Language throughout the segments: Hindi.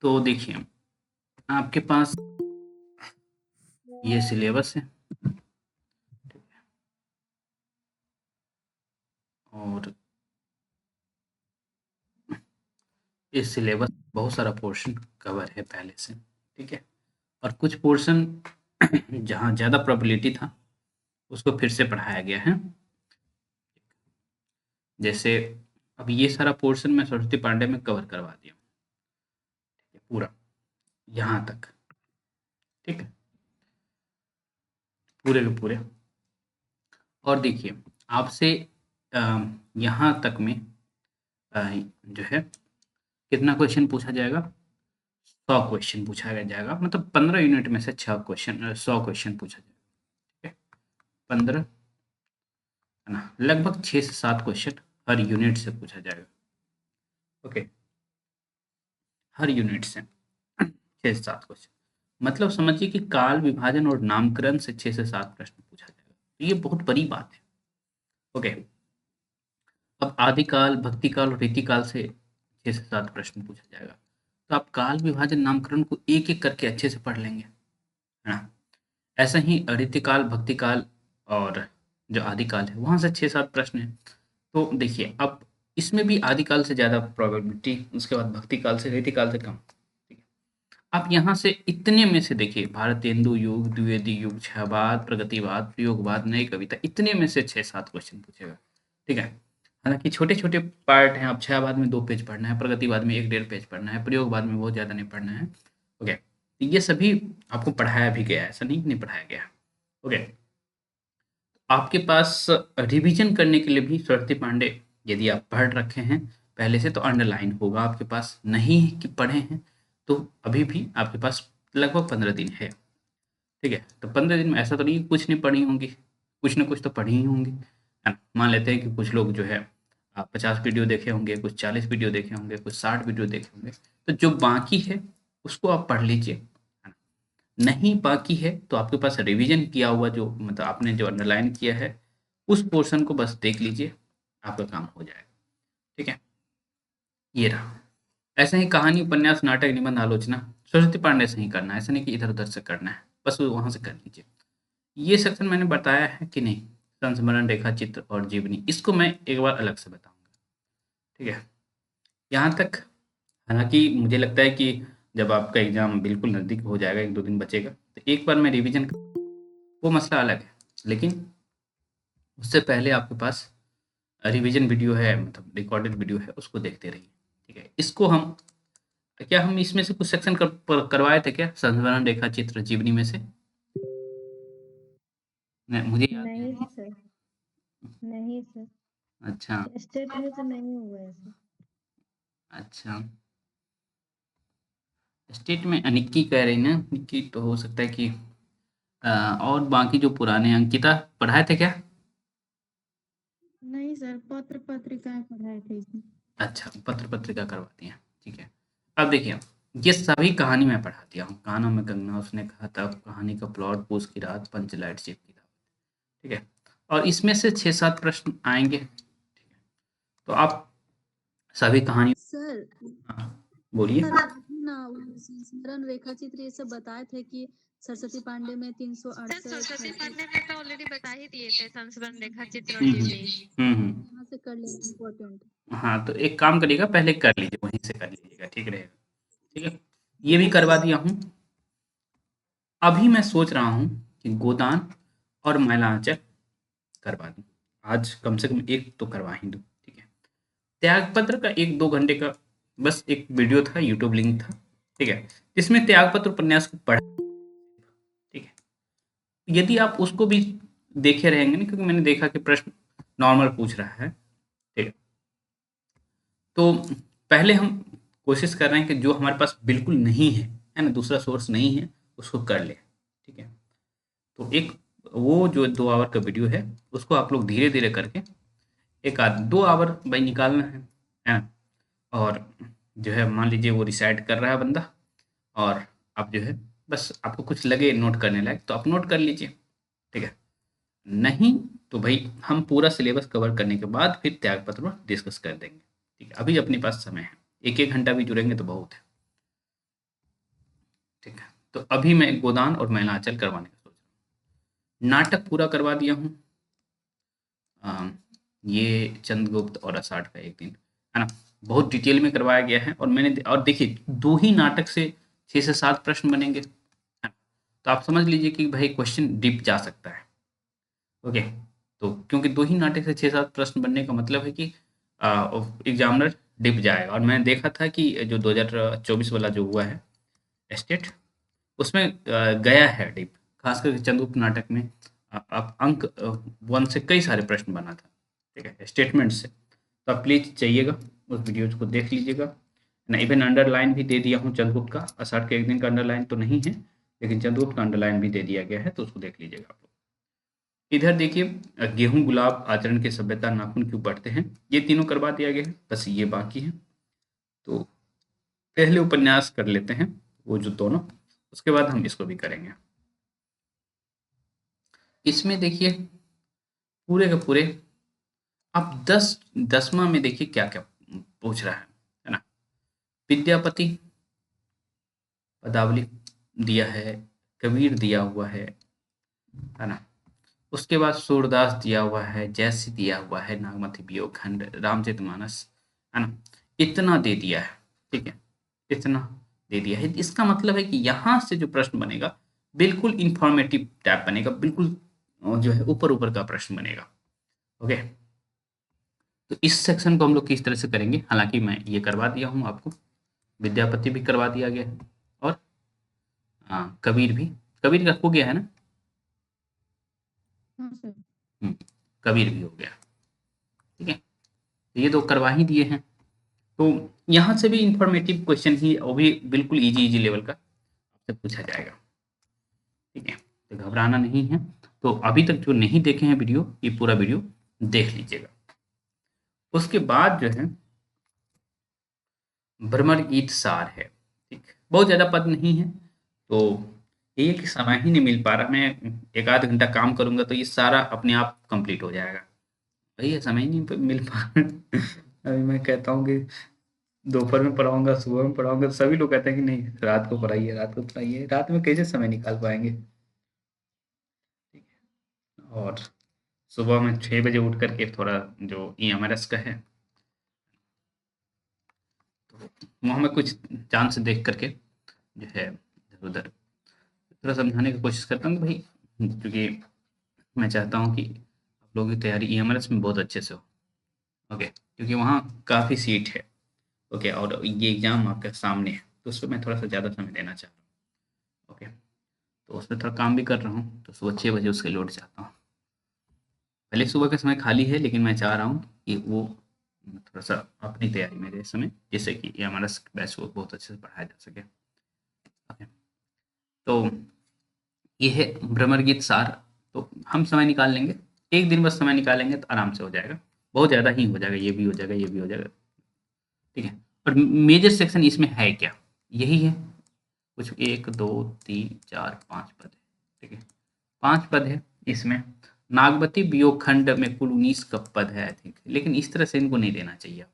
तो देखिए, आपके पास ये सिलेबस है और इस सिलेबस बहुत सारा पोर्शन कवर है पहले से, ठीक है? और कुछ पोर्शन जहाँ ज़्यादा प्रोबेबिलिटी था, उसको फिर से पढ़ाया गया है। जैसे अब ये सारा पोर्शन मैं सरस्वती पांडे में कवर करवा दिया पूरा, यहाँ तक, ठीक है? पूरे के पूरे। और देखिए, आपसे अ, यहाँ तक में जो है कितना क्वेश्चन पूछा जाएगा? 100 क्वेश्चन पूछा जाएगा, मतलब 15 यूनिट में से 6 क्वेश्चन 100 क्वेश्चन पूछा जाएगा, ठीक है? 15 है ना, लगभग 6 से 7 क्वेश्चन हर यूनिट से पूछा जाएगा, ओके? हर यूनिट से 6 से 7 क्वेश्चन, मतलब समझिए कि काल विभाजन और नामकरण से 6 से 7 प्रश्न पूछा जाएगा, तो ये बहुत बड़ी बात है, ओके? अब आदिकाल, भक्तिकाल और रीतिकाल से 6 से 7 प्रश्न पूछा जाएगा, तो आप काल विभाजन नामकरण को एक-एक करके अच्छे से पढ़ लेंगे, है ना? ऐसा ही रीतिकाल, भक्तिकाल और जो आदिकाल है, वहाँ से 6-7 प्रश्न हैं। तो देखिए, अब इसमें भी आदिकाल से ज़्यादा प्रोबेबिलिटी, उसके बाद भक्तिकाल से, रीतिकाल से कम, ठीक है? आप यहाँ से इतने में से देखिए, भारतेंदु युग, द्विवेदी युग, क्षयवाद, प्रगतिवाद, प्रयोगवाद, नई कविता, इतने में से 6-7 क्वेश्चन पूछेगा, ठीक है? हालाँकि छोटे-छोटे पार्ट हैं, अब क्षयवाद में 2 पेज पढ़ना है, प्रगतिवाद में 1 डेढ़ पेज पढ़ना है, प्रयोगवाद में बहुत ज़्यादा नहीं पढ़ना है, ओके? ये सभी आपको पढ़ाया भी गया है, ऐसा नहीं कि नहीं पढ़ाया गया है, ओके? आपके पास रिवीजन करने के लिए भी सरस्वती पांडे, यदि आप पढ़ रखे हैं पहले से, तो अंडरलाइन होगा आपके पास, नहीं कि पढ़े हैं तो अभी भी आपके पास लगभग 15 दिन है, ठीक है? तो 15 दिन में ऐसा तो नहीं है कुछ नहीं पढ़ी होंगी, कुछ ना कुछ तो पढ़ी ही होंगी, है ना? मान लेते हैं कि कुछ लोग जो है 50 वीडियो देखे होंगे, कुछ 40 वीडियो देखे होंगे, कुछ 60 वीडियो देखे होंगे, तो जो बाकी है उसको आप पढ़ लीजिए, है ना? नहीं बाकी है तो आपके पास रिवीजन किया हुआ जो, मतलब आपने जो अंडरलाइन किया है, उस पोर्शन को बस देख लीजिए, आपका काम हो जाएगा, ठीक है? ये रहा। ऐसे ही कहानी, उपन्यास, नाटक, निबंध, आलोचना सरस्वती पांडे से ही करना है, ऐसा नहीं कि इधर-उधर से करना है, बस वहाँ से कर लीजिए। ये सेक्शन मैंने बताया है कि नहीं? संस्मरण, रेखा चित्र और जीवनी, इसको मैं एक बार अलग से बताऊँगा, ठीक है? यहाँ तक, हालाँकि मुझे लगता है कि जब आपका एग्ज़ाम बिल्कुल नज़दीक हो जाएगा, 1-2 दिन बचेगा, तो एक बार मैं रिवीजन, वो मसला अलग है। लेकिन उससे पहले आपके पास रिवीजन वीडियो है, मतलब रिकॉर्डेड वीडियो है, उसको देखते रहिए, ठीक है? इसको हम, क्या हम इसमें से कुछ सेक्शन करवाए थे क्या, संस्मरण, रेखा चित्र, जीवनी में से? मुझे याद नहीं नहीं है। सर, नहीं सर, अच्छा, स्टेट में तो नहीं हुआ है सर। अच्छा। स्टेट में निक्की कह रही ना, निक्की, तो हो सकता है कि और बाकी जो पुराने, अंकिता पढ़ाए थे क्या? नहीं सर, पत्र पत्रिकाएं पढ़ाए थे इसमें। अच्छा, पत्र पत्रिका करवाती हैं, ठीक है। अब देखिए, ये सभी कहानी मैं पढ़ा दिया हूँ, कानों में कंगना, उसने कहा था, कहानी का प्लॉट, पूस की रात, पंच लाइट शिप की रात, ठीक है? और इसमें से 6-7 प्रश्न आएँगे, ठीक है? तो आप सभी कहानियों, सर हाँ, बोलिए। सर आपने ना वो संस्मरण रेखा चित्र ये सब बताए थे कि सरस्वती पांडे में सर 368 सरस्वती है, तो पांडे में तो ऑलरेडी बता ही दिए थे, संस्मरण, रेखा चित्र और हुँ, हुँ। जीवनी। हुँ, हुँ। यहाँ से कर लेना इम्पोर्टेंट। हाँ, तो एक काम करिएगा, पहले कर लीजिए, वहीं से कर लीजिएगा, ठीक रहेगा, ठीक है? ये भी करवा दिया हूँ। अभी मैं सोच रहा हूँ कि गोदान और मैला आंचल करवा दूँ। आज कम से कम एक तो करवा ही दूँ, ठीक है? त्यागपत्र का 1-2 घंटे का बस एक वीडियो था, यूट्यूब लिंक था, ठीक है? जिसमें त्यागपत्र उपन्यास को पढ़ा, ठीक है? यदि आप उसको भी देखे रहेंगे ना, क्योंकि मैंने देखा कि प्रश्न नॉर्मल पूछ रहा है, ठीक है? तो पहले हम कोशिश कर रहे हैं कि जो हमारे पास बिल्कुल नहीं है ना? दूसरा सोर्स नहीं है, उसको कर लें, ठीक है? तो एक वो जो 2 आवर का वीडियो है, उसको आप लोग धीरे-धीरे करके 1 आध 2 आवर भाई निकालना है ना? और जो है मान लीजिए वो रिसाइट कर रहा है बंदा, और आप जो है बस आपको कुछ लगे नोट करने लायक तो आप नोट कर लीजिए, ठीक है? नहीं तो भई हम पूरा सिलेबस कवर करने के बाद फिर त्यागपत्र पर डिस्कस कर देंगे, ठीक है? अभी अपने पास समय है, 1-1 घंटा भी जुड़ेंगे तो बहुत है। तो अभी मैं गोदान और मैलांचल करवाने का सोच रहा हूँ। नाटक पूरा करवा दिया हूँ। ये चंद्रगुप्त और आषाढ़ का एक दिन, है ना? बहुत डिटेल में करवाया गया है, और मैंने और देखिए 2 ही नाटक से 6 से 7 प्रश्न बनेंगे, है ना? तो आप समझ लीजिए कि भाई क्वेश्चन डीप जा सकता है। ओके, तो क्योंकि 2 ही नाटक से 6-7 प्रश्न बनने का मतलब है कि एग्जामिनर डीप जाएगा, और मैंने देखा था कि जो 2024 वाला जो हुआ है स्टेट, उसमें गया है डीप, खास करके चंद्रगुप्त नाटक में अंक 1 से कई सारे प्रश्न बना था, ठीक है, स्टेटमेंट से। तो आप प्लीज जाइएगा उस वीडियोज को देख लीजिएगा ना। इवन अंडरलाइन भी दे दिया हूँ चंद्रगुप्त का, आषाढ़ के एक दिन का अंडरलाइन तो नहीं है, लेकिन चंद्रगुप्त का अंडरलाइन भी दे दिया गया है, तो उसको देख लीजिएगा आप लोग। इधर देखिए गेहूं गुलाब आचरण के सभ्यता नाखून क्यों पड़ते हैं, ये तीनों करवा दिया गया है, बस ये बाकी है। तो पहले उपन्यास कर लेते हैं वो जो दोनों, उसके बाद हम इसको भी करेंगे। इसमें देखिए पूरे के पूरे अब 10वां में देखिए क्या क्या पूछ रहा है ना? विद्यापति पदावली दिया है, कबीर दिया हुआ है ना? उसके बाद सूरदास दिया हुआ है, जैसी दिया हुआ है, नागमती वियोग खंड, रामचरितमानस, है ना? इतना दे दिया है, ठीक है, इतना दे दिया है। इसका मतलब है कि यहाँ से जो प्रश्न बनेगा बिल्कुल इंफॉर्मेटिव टाइप बनेगा, बिल्कुल जो है ऊपर ऊपर का प्रश्न बनेगा। ओके, तो इस सेक्शन को हम लोग किस तरह से करेंगे, हालांकि मैं ये करवा दिया हूँ आपको, विद्यापति भी करवा दिया गया है, और कबीर भी, कबीर का हो गया है ना? हाँ सर। कबीर भी हो गया, ठीक है, तो ये तो करवा ही दिए हैं। तो यहाँ से भी इंफॉर्मेटिव क्वेश्चन ही, वो भी बिल्कुल इजी इजी लेवल का आपसे पूछा जाएगा, ठीक है, तो घबराना नहीं है। तो अभी तक जो नहीं देखे हैं वीडियो, ये पूरा वीडियो देख लीजिएगा। उसके बाद जो है भ्रमर गीत सार है, ठीक, बहुत ज़्यादा पद नहीं है, तो ये कि समय ही नहीं मिल पा रहा, मैं एक आध घंटा काम करूंगा तो ये सारा अपने आप कंप्लीट हो जाएगा, भैया समय ही नहीं मिल पा रहा। अभी मैं कहता हूँ कि दोपहर में पढ़ाऊंगा, सुबह में पढ़ाऊंगा, तो सभी लोग कहते हैं कि नहीं रात को पढ़ाइए, रात को पढ़ाइए, रात में कैसे समय निकाल पाएंगे, ठीक है। और सुबह में 6 बजे उठ करके थोड़ा जो EMRS का है, तो वहाँ मैं कुछ चांस देख करके जो है इधर उधर थोड़ा समझाने की कोशिश करता हूँ कि भाई, क्योंकि मैं चाहता हूँ कि आप लोगों की तैयारी EMRS में बहुत अच्छे से हो। ओके, क्योंकि वहाँ काफ़ी सीट है। ओके, और ये एग्ज़ाम आपके सामने है, तो उस पर मैं थोड़ा सा ज़्यादा समय देना चाह रहा हूँ। ओके, तो उसमें थोड़ा काम भी कर रहा हूँ, तो सुबह 6 बजे उसके लोड चाहता हूँ। पहले सुबह का समय खाली है, लेकिन मैं चाह रहा हूँ कि वो थोड़ा सा अपनी तैयारी में दे समय, जिससे कि ये हमारा बैच को बहुत अच्छे से पढ़ाया जा सके। ओके, तो ये है भ्रमर गीत सार। तो हम समय निकाल लेंगे, एक दिन बस समय निकालेंगे तो आराम से हो जाएगा, बहुत ज़्यादा ही हो जाएगा, ये भी हो जाएगा, ये भी हो जाएगा, ठीक है। और मेजर सेक्शन इसमें है क्या, यही है, कुछ 1 2 3 4 5 पद है, ठीक है, 5 पद है इसमें। नागवती वियोग खंड में कुल 19 का पद है आई थिंक, लेकिन इस तरह से इनको नहीं देना चाहिए।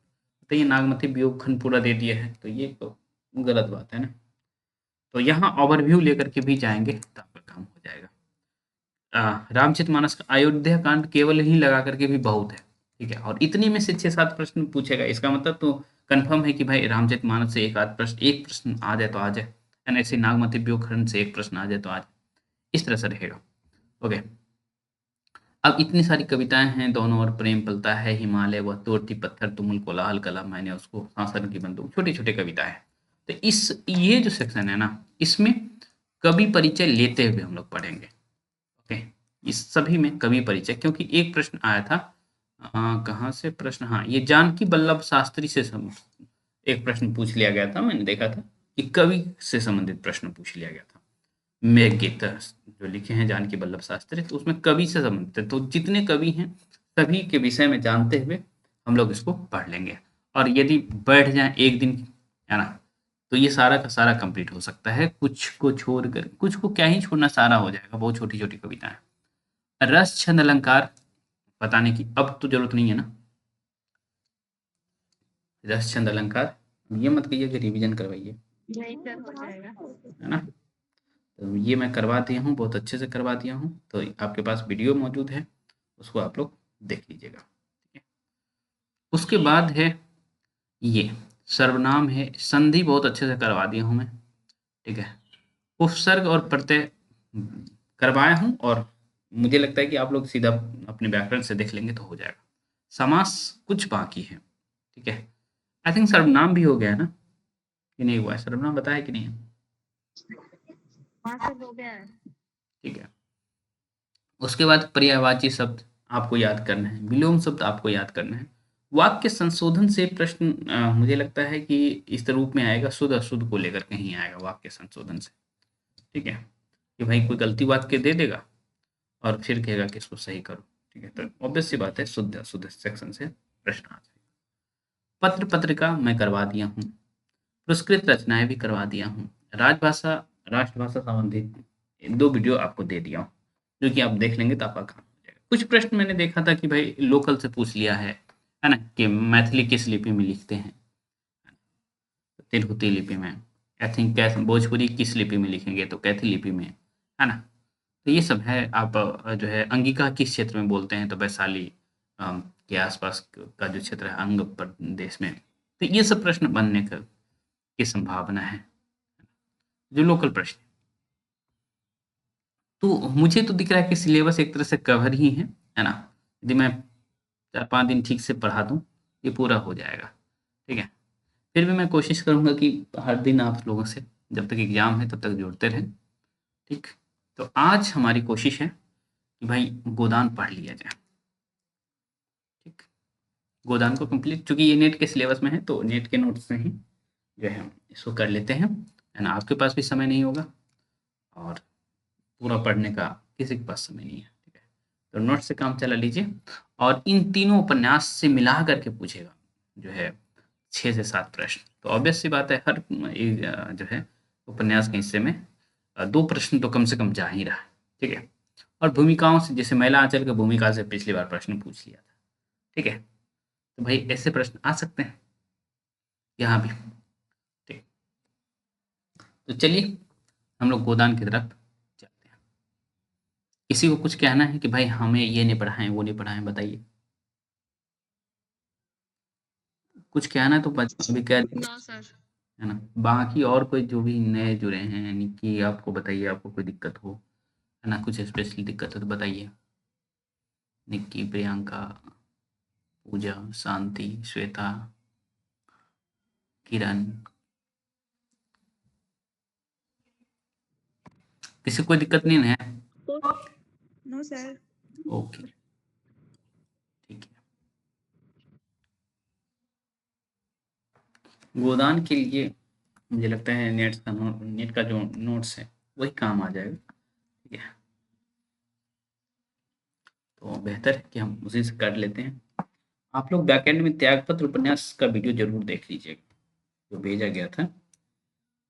तो ये नागमती वियोग खंड पूरा दे दिया है, तो ये तो गलत बात है ना। तो यहाँ ओवरव्यू लेकर के भी जाएंगे तो आपका काम हो जाएगा। रामचरितमानस का अयोध्या कांड केवल ही लगा करके भी बहुत है, ठीक है, और इतने में से 6-7 प्रश्न पूछेगा, इसका मतलब तो कंफर्म है कि भाई रामचरितमानस से एक प्रश्न आ जाए तो आ जाए, एंड ऐसे नागमती वियोग खंड से एक प्रश्न आ जाए तो आ जाए, इस तरह से रहेगा। ओके, अब इतनी सारी कविताएं हैं, दोनों ओर प्रेम पलता है, हिमालय वह तोड़ती पत्थर, तुमुल कोलाहल कला, मैंने उसको सांसर की बंदूक, छोटी छोटी कविताएं हैं। तो इस ये जो सेक्शन है ना, इसमें कवि परिचय लेते हुए हम लोग पढ़ेंगे। ओके, इस सभी में कवि परिचय, क्योंकि एक प्रश्न आया था, कहाँ से प्रश्न, हाँ, ये जानकी वल्लभ शास्त्री से एक प्रश्न पूछ लिया गया था, मैंने देखा था कि कवि से संबंधित प्रश्न पूछ लिया गया था। मेघगीत जो लिखे हैं जानकी वल्लभ शास्त्री, तो उसमें कवि से संबंधित है, तो जितने कवि हैं सभी के विषय में जानते हुए हम लोग इसको पढ़ लेंगे। और यदि बैठ जाए एक दिन, है ना, तो ये सारा का सारा कंप्लीट हो सकता है, कुछ को छोड़ कर, कुछ को क्या ही छोड़ना, सारा हो जाएगा, बहुत छोटी छोटी कविताएं। रस छंद अलंकार बताने की अब तो जरूरत नहीं है ना, रस छंद अलंकार ये मत कहिए कि रिवीजन करवाइए, नहीं सर, हो जाएगा। है ना। तो ये मैं करवा दिया हूँ, बहुत अच्छे से करवा दिया हूँ, तो आपके पास वीडियो मौजूद है, उसको आप लोग देख लीजिएगा। ठीक है, उसके बाद है ये सर्वनाम है, संधि बहुत अच्छे से करवा दिया हूँ मैं। ठीक है, उपसर्ग और प्रत्यय करवाया हूँ, और मुझे लगता है कि आप लोग सीधा अपने व्याकरण से देख लेंगे तो हो जाएगा। समास कुछ बाकी है। ठीक है, आई थिंक सर्वनाम भी हो गया है ना, कि नहीं हुआ है? सर्वनाम बताया कि नहीं? हाँ सर, हो गया है। ठीक है, उसके बाद पर्यायवाची शब्द आपको याद करना है, विलोम शब्द आपको याद करना है। वाक्य संशोधन से प्रश्न मुझे लगता है कि इस रूप में आएगा, शुद्ध अशुद्ध को लेकर कहीं आएगा वाक्य संशोधन से। ठीक है, कि भाई कोई गलती वाक्य दे देगा और फिर कहेगा कि इसको सही करो। ठीक है, तो ऑब्वियस सी बात है, शुद्ध अशुद्ध सेक्शन से प्रश्न आ जाएगा। पत्र पत्रिका मैं करवा दिया हूँ, पुरस्कृत रचनाएं भी करवा दिया हूँ, राजभाषा राष्ट्रभाषा संबंधित 2 वीडियो आपको दे दिया हूँ, जो कि आप देख लेंगे तो आपका काम हो जाएगा। कुछ प्रश्न मैंने देखा था कि भाई लोकल से पूछ लिया है ना? कि मैथिली किस लिपि में लिखते हैं? तिरहुती लिपि में। आई थिंक कैथ भोजपुरी किस लिपि में लिखेंगे? तो कैथी लिपि में, है ना? तो ये सब है। आप जो है अंगिका किस क्षेत्र में बोलते हैं? तो वैशाली के आसपास का जो क्षेत्र है अंग प्रदेश में। तो ये सब प्रश्न बनने की संभावना है, जो लोकल प्रश्न। तो मुझे तो दिख रहा है कि सिलेबस एक तरह से कवर ही है ना? यदि मैं 4-5 दिन ठीक से पढ़ा दूँ, ये पूरा हो जाएगा। ठीक है? फिर भी मैं कोशिश करूँगा कि हर दिन आप लोगों से जब तक एग्ज़ाम है तब तक जुड़ते रहें। ठीक? तो आज हमारी कोशिश है कि भाई गोदान पढ़ लिया जाए। ठीक? गोदान को कंप्लीट, चूँकि ये नेट के सिलेबस में है तो नेट के नोट्स से ही जो है इसको कर लेते हैं, है ना? आपके पास भी समय नहीं होगा और पूरा पढ़ने का किसी के पास समय नहीं है। ठीक है? तो नोट से काम चला लीजिए, और इन तीनों उपन्यास से मिला करके पूछेगा जो है 6 से 7 प्रश्न। तो ऑब्वियस सी बात है, हर जो है उपन्यास के हिस्से में 2 प्रश्न तो कम से कम जा ही रहा है। ठीक है? और भूमिकाओं से, जैसे महिला आंचल की भूमिका से पिछली बार प्रश्न पूछ लिया था। ठीक है? तो भाई ऐसे प्रश्न आ सकते हैं यहाँ भी। ठीक, तो चलिए हम लोग गोदान की तरफ चलते हैं। किसी को कुछ कहना है कि भाई हमें ये नहीं पढ़ाएं, वो नहीं पढ़ाएं? बताइए, कुछ कहना है तो अभी कह दीजिए, नो सर। है ना? बाकी और कोई जो भी नए जुड़े हैं, यानी कि आपको बताइए, आपको कोई दिक्कत हो, है ना? कुछ स्पेशली दिक्कत हो तो बताइए। निक्की, प्रियंका, पूजा, शांति, श्वेता, किरण, किसी को कोई दिक्कत नहीं है? No sir. ओके, ठीक है। गोदान के लिए मुझे लगता है नेट का जो नोट्स है वही काम आ जाएगा। ठीक है, तो बेहतर है कि हम उसी से कर लेते हैं। आप लोग बैकएंड में त्यागपत्र उपन्यास का वीडियो जरूर देख लीजिएगा, जो भेजा गया था।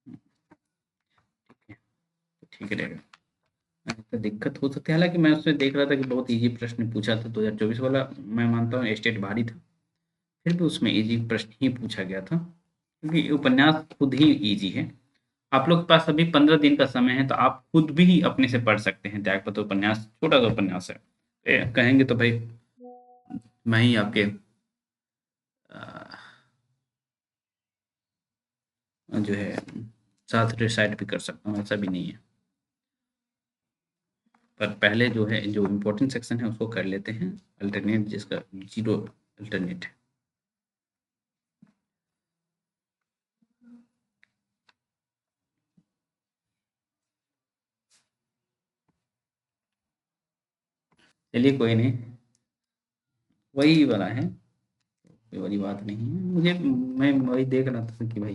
ठीक है, तो ठीक रहेगा। तो दिक्कत हो सकती है, हालांकि मैं उसमें देख रहा था कि बहुत इजी प्रश्न पूछा था। 2024 वाला मैं मानता हूँ स्टेट भारी था, फिर भी उसमें इजी प्रश्न ही पूछा गया था, क्योंकि उपन्यास खुद ही इजी है। आप लोग के पास अभी 15 दिन का समय है, तो आप खुद भी अपने से पढ़ सकते हैं। त्यागपत्र उपन्यास छोटा सा उपन्यास है, कहेंगे तो भाई मैं ही आपके जो है साथ रिसाइड भी कर सकता हूँ, ऐसा भी नहीं है। पर पहले जो है, जो इम्पोर्टेंट सेक्शन है उसको कर लेते हैं, अल्टरनेट जिसका 0 अल्टरनेट है। चलिए कोई नहीं, वही वाला है, कोई बड़ी बात नहीं है। मैं वही देख रहा था कि भाई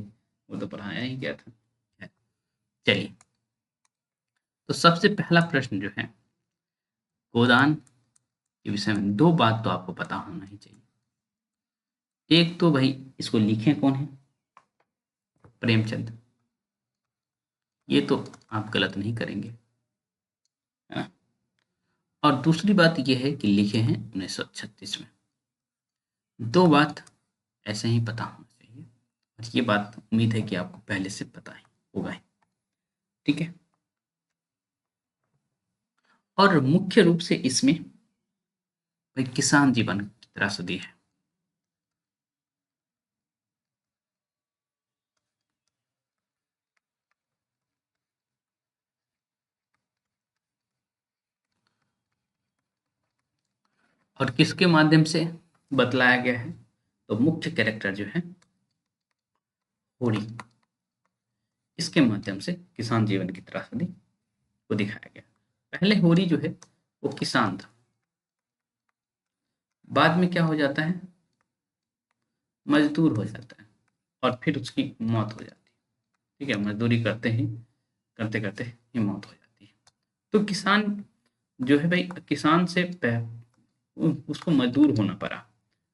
वो तो पढ़ाया ही क्या था। चलिए, तो सबसे पहला प्रश्न जो है गोदान के विषय में, 2 बात तो आपको पता होना ही चाहिए। एक तो भाई इसको लिखे कौन है? प्रेमचंद। ये तो आप गलत नहीं करेंगे, है ना? और दूसरी बात ये है कि लिखे हैं 1936 में। 2 बात ऐसे ही पता होना चाहिए, और ये बात उम्मीद है कि आपको पहले से पता ही होगा ही। ठीक है, और मुख्य रूप से इसमें भाई किसान जीवन की त्रासदी है। और किसके माध्यम से बतलाया गया है? तो मुख्य कैरेक्टर जो है होरी, इसके माध्यम से किसान जीवन की त्रासदी को दिखाया गया। पहले होरी जो है वो किसान था, बाद में क्या हो जाता है, मजदूर हो जाता है और फिर उसकी मौत हो जाती है। ठीक है, मजदूरी करते करते ही मौत हो जाती है। तो किसान जो है भाई, किसान से उसको मजदूर होना पड़ा,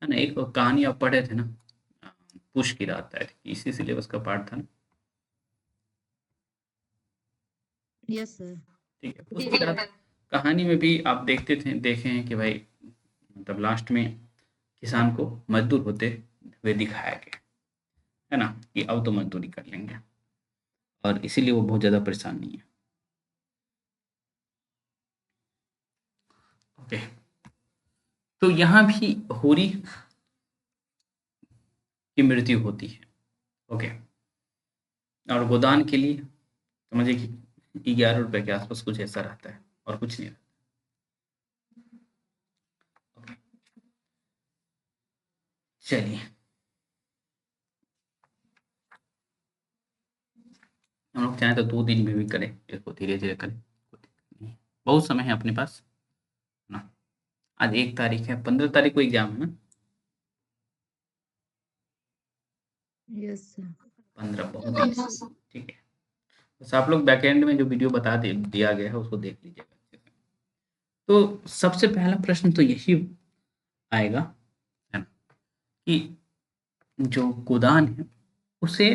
है ना। एक कहानी आप पढ़े थे ना, पुश की रात आई थी, इसी सिलेबस का पार्ट था ना। Yes sir. ठीक है, पुश की रात कहानी में भी आप देखे हैं कि भाई मतलब लास्ट में किसान को मजदूर होते हुए दिखाया गया, है ना, कि अब तो मजदूरी कर लेंगे, और इसीलिए वो बहुत ज़्यादा परेशान नहीं है। ओके, तो यहाँ भी होरी की मृत्यु होती है। ओके, और गोदान के लिए समझिए कि 11 रुपए के आसपास कुछ ऐसा रहता है और कुछ नहीं रहता। ओके, चलिए हम लोग चाहें तो 2 दिन में भी करें, इसको धीरे धीरे करें, कोई दिक्कत नहीं है। बहुत समय है अपने पास ना। आज 1 तारीख है, 15 तारीख को एग्जाम है ना। Yes sir. 15 बहुत ही ठीक है। बस आप लोग बैकएंड में जो वीडियो दिया गया है उसको देख लीजिएगा अच्छे से। तो सबसे पहला प्रश्न तो यही आएगा, है ना, कि जो गोदान है उसे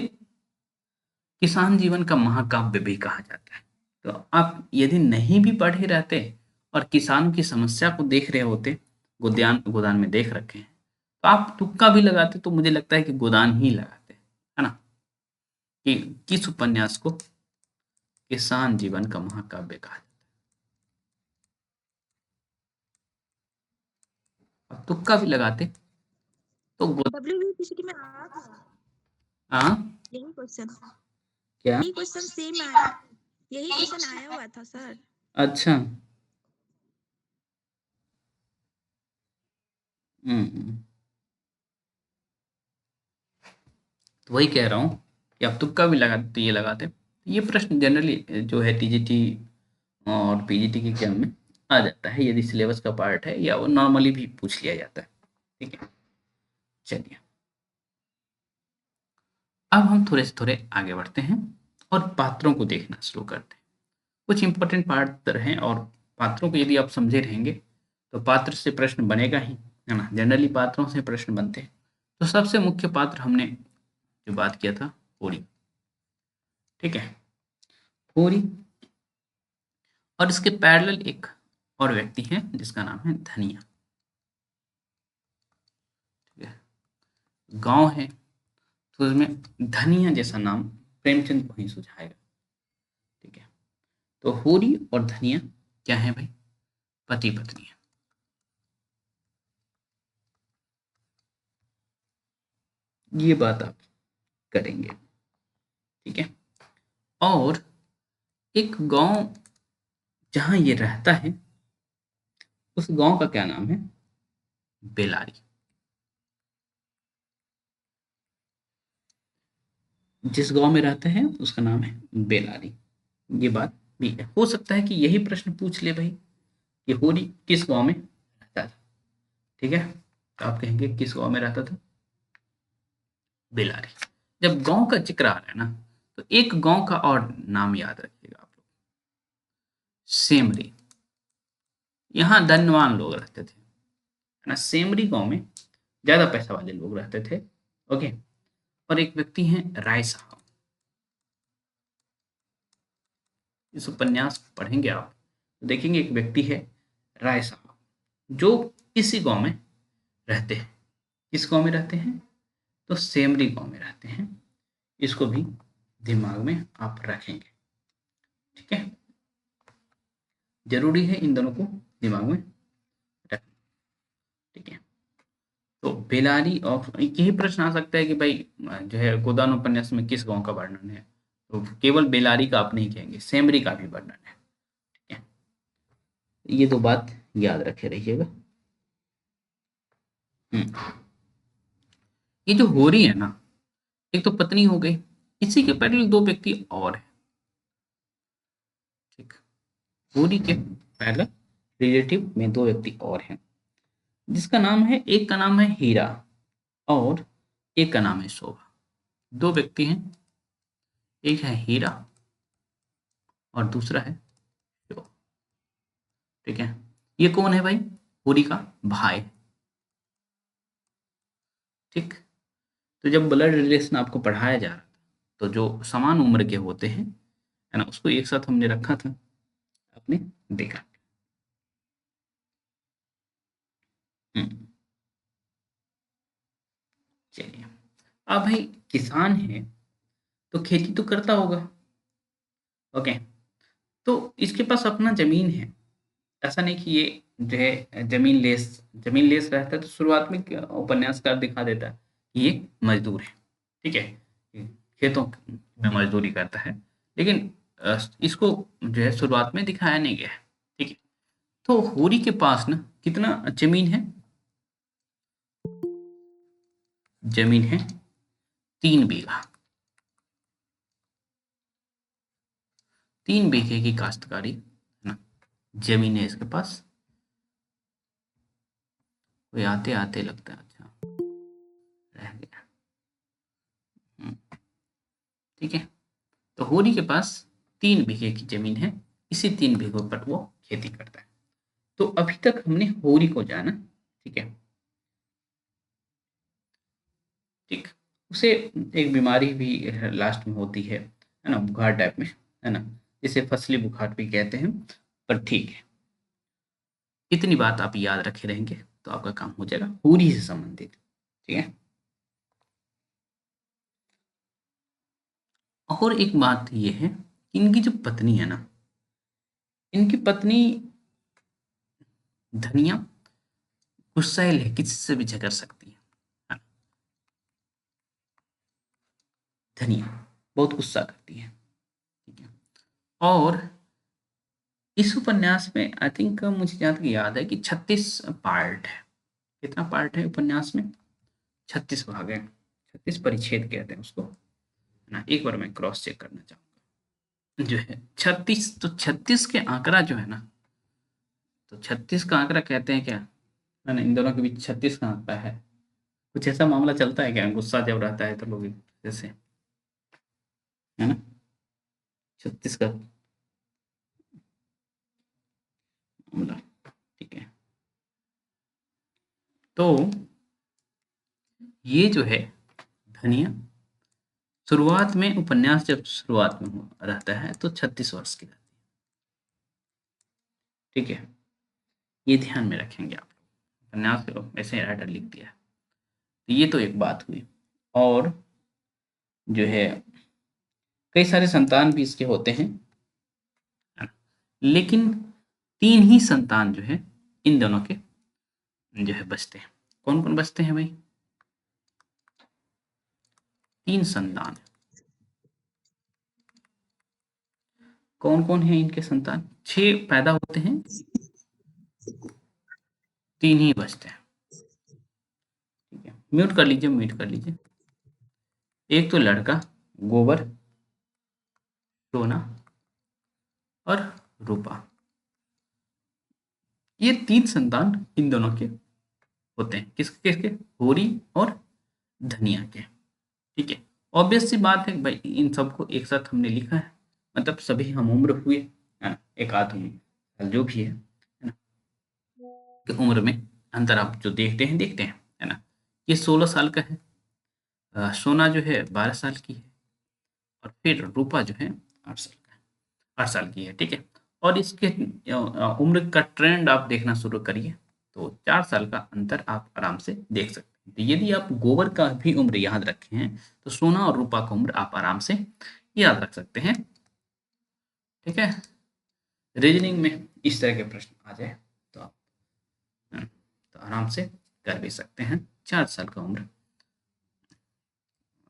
किसान जीवन का महाकाव्य भी कहा जाता है। तो आप यदि नहीं भी पढ़े रहते और किसानों की समस्या को देख रहे होते, गोदान में देख रखे हैं, तो आप तुक्का भी लगाते तो मुझे लगता है कि गोदान ही लगाते, है ना, कि किस उपन्यास को किसान जीवन का महाकाव्य कहा जाता है। अब तुक्का भी लगाते तो WBPCT में आया था हाँ यही क्वेश्चन। क्या, यही क्वेश्चन सेम आया, यही क्वेश्चन आया हुआ था सर। अच्छा, तो वही कह रहा हूँ कि आप तुक्का भी लगाते तो ये लगाते। ये प्रश्न जनरली जो है टीजीटी और पीजीटी के एग्जाम में आ जाता है, यदि सिलेबस का पार्ट है, या वो नॉर्मली भी पूछ लिया जाता है। ठीक है, चलिए अब हम थोड़े से थोड़े आगे बढ़ते हैं और पात्रों को देखना शुरू करते हैं। कुछ इंपॉर्टेंट पात्र हैं और पात्रों को यदि आप समझे रहेंगे तो पात्र से प्रश्न बनेगा ही, है ना। जनरली पात्रों से प्रश्न बनते हैं। तो सबसे मुख्य पात्र हमने जो बात किया था, होरी। ठीक है, होरी, और इसके पैरेलल एक और व्यक्ति है जिसका नाम है धनिया। ठीक है, गांव है तो उसमें धनिया जैसा नाम प्रेमचंद को ही सुझाएगा। ठीक है, तो होरी और धनिया क्या है भाई, पति पत्नी है। ये बात आप करेंगे। ठीक है, और एक गांव जहां ये रहता है उस गांव का क्या नाम है, बेलारी। जिस गांव में रहते हैं उसका नाम है बेलारी। ये बात भी है। हो सकता है कि यही प्रश्न पूछ ले भाई कि होरी किस गांव में रहता था। ठीक है, तो आप कहेंगे किस गांव में रहता था, बेलारी। जब गांव का जिक्र आ रहा है ना, तो एक गांव का और नाम याद रखिएगा आप लोग, सेमरी। यहाँ धनवान लोग रहते थे, है ना। सेमरी गांव में ज्यादा पैसा वाले लोग रहते थे। ओके, और एक व्यक्ति हैं राय साहब। इस उपन्यास को पढ़ेंगे आप तो देखेंगे एक व्यक्ति है राय साहब, जो इसी गांव में रहते हैं। किस गांव में रहते हैं, तो सेमरी गांव में रहते हैं। इसको भी दिमाग में आप रखेंगे। ठीक है, जरूरी है इन दोनों को दिमाग में रखना, ठीक है। तो बेलारी और यही प्रश्न आ सकता है कि भाई जो है गोदान उपन्यास में किस गांव का वर्णन है, तो केवल बेलारी का आप नहीं कहेंगे, सेमरी का भी वर्णन है, ठीक है। ये तो बात याद रखे रहिएगा। ये जो होरी है ना, एक तो पत्नी हो गई, इसी के पैरेलल दो व्यक्ति और हैं, ठीक। होरी के पैरेलल रिलेटिव में दो व्यक्ति और हैं, जिसका नाम है, एक का नाम है हीरा और एक का नाम है शोभा। दो व्यक्ति हैं, एक है हीरा और दूसरा है शोभा, ठीक है। ये कौन है भाई? होरी का भाई, ठीक। तो जब ब्लड रिलेशन आपको पढ़ाया जा रहा था, तो जो समान उम्र के होते हैं, है ना, उसको एक साथ हमने रखा था, आपने देखा। चलिए, अब भाई किसान है तो खेती तो करता होगा, ओके। तो इसके पास अपना जमीन है, ऐसा नहीं कि ये जो है जमीन लेस रहता है, तो शुरुआत में उपन्यासकार दिखा देता है कि ये मजदूर है, ठीक है, ये खेतों में मजदूरी करता है, लेकिन इसको जो है शुरुआत में दिखाया नहीं गया है, ठीक है। तो होरी के पास ना कितना जमीन है? जमीन है 3 बीघा। 3 बीघे की काश्तकारी, है ना, जमीन है इसके पास। कोई आते आते लगता है, अच्छा रह गया, ठीक है। तो होरी के पास 3 बीघे की जमीन है, इसी 3 बीघों पर वो खेती करता है। तो अभी तक हमने होरी को जाना, ठीक है, ठीक। उसे एक बीमारी भी लास्ट में होती है ना, बुखार टाइप में, है ना, जिसे फसली बुखार भी कहते हैं, पर ठीक है, इतनी बात आप याद रखे रहेंगे तो आपका काम हो जाएगा होरी से संबंधित, ठीक है। और एक बात ये है कि इनकी जो पत्नी है ना, इनकी पत्नी धनिया गुस्सैल है, किससे भी झगड़ सकती है, हाँ, धनिया बहुत गुस्सा करती है, ठीक है। और इस उपन्यास में आई थिंक मुझे जहाँ तक याद है कि 36 पार्ट है। कितना पार्ट है उपन्यास में? 36 भाग है, 36 परिच्छेद कहते हैं उसको, है ना। एक बार मैं क्रॉस चेक करना चाहूंगा, जो है 36, तो 36 के आंकड़ा जो है ना, तो 36 का आंकड़ा कहते हैं क्या, है ना, इन दोनों के बीच 36 का आंकड़ा है। कुछ ऐसा मामला चलता है क्या, गुस्सा जब रहता है तो लोग जैसे, है ना, 36 का मामला, ठीक है। तो ये जो है धनिया शुरुआत में, उपन्यास जब शुरुआत में रहता है तो 36 वर्ष की रहती है, ठीक है। ये ध्यान में रखेंगे आप, उपन्यास को ऐसे राइटर लिख दिया है। तो ये तो एक बात हुई, और जो है कई सारे संतान भी इसके होते हैं, लेकिन 3 ही संतान जो है इन दोनों के जो है बचते हैं। कौन कौन बचते हैं भाई? 3 संतान। कौन कौन है इनके संतान? 6 पैदा होते हैं, 3 ही बचते हैं, ठीक है। म्यूट कर लीजिए, म्यूट कर लीजिए। एक तो लड़का गोबर, सोना और रूपा, ये 3 संतान इन दोनों के होते हैं, किसके किसके? होरी और धनिया के, ठीक है। ऑब्वियस सी बात है भाई, इन सबको एक साथ हमने लिखा है, मतलब सभी हम उम्र हुए, है ना, एक आध उम्र जो भी है ना, कि उम्र में अंतर आप जो देखते हैं, है ना। ये 16 साल का है, सोना जो है 12 साल की है, और फिर रूपा जो है 8 साल का है, 8 साल की है, ठीक है। और इसके उम्र का ट्रेंड आप देखना शुरू करिए, तो 4 साल का अंतर आप आराम से देख सकते हैं। तो यदि आप गोबर का भी उम्र याद रखे हैं, तो सोना और रूपा का उम्र आप आराम से याद रख सकते हैं, ठीक है। रीजनिंग में इस तरह के प्रश्न आ जाए तो आप तो आराम से कर भी सकते हैं। 4 साल का उम्र,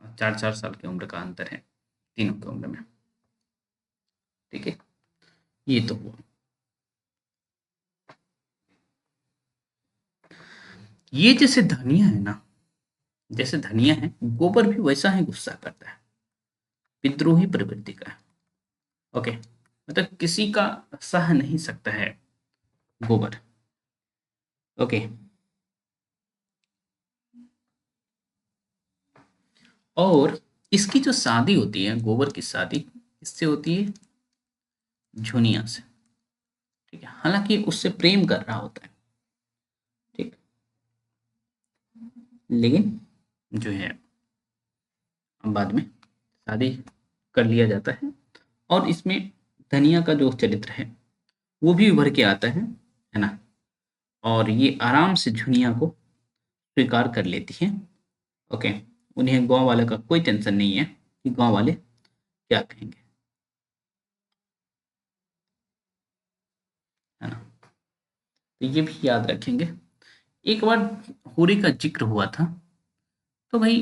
4 साल की उम्र का अंतर है तीनों की उम्र में। ठीक है, ये तो हुआ। ये जैसे धनिया है ना, जैसे धनिया है, गोबर भी वैसा ही गुस्सा करता है, विद्रोही प्रवृत्ति का है। ओके, मतलब किसी का सह नहीं सकता है गोबर। ओके, और इसकी जो शादी होती है, गोबर की शादी किससे होती है? झुनिया से। ठीक है, हालांकि उससे प्रेम कर रहा होता है, ठीक, लेकिन जो है बाद में शादी कर लिया जाता है। और इसमें धनिया का जो चरित्र है वो भी उभर के आता है ना। और ये आराम से झुनिया को स्वीकार कर लेती है। ओके, उन्हें गांव वाले का कोई टेंशन नहीं है कि गांव वाले क्या कहेंगे, है ना। तो ये भी याद रखेंगे। एक बार होरी का जिक्र हुआ था, तो भाई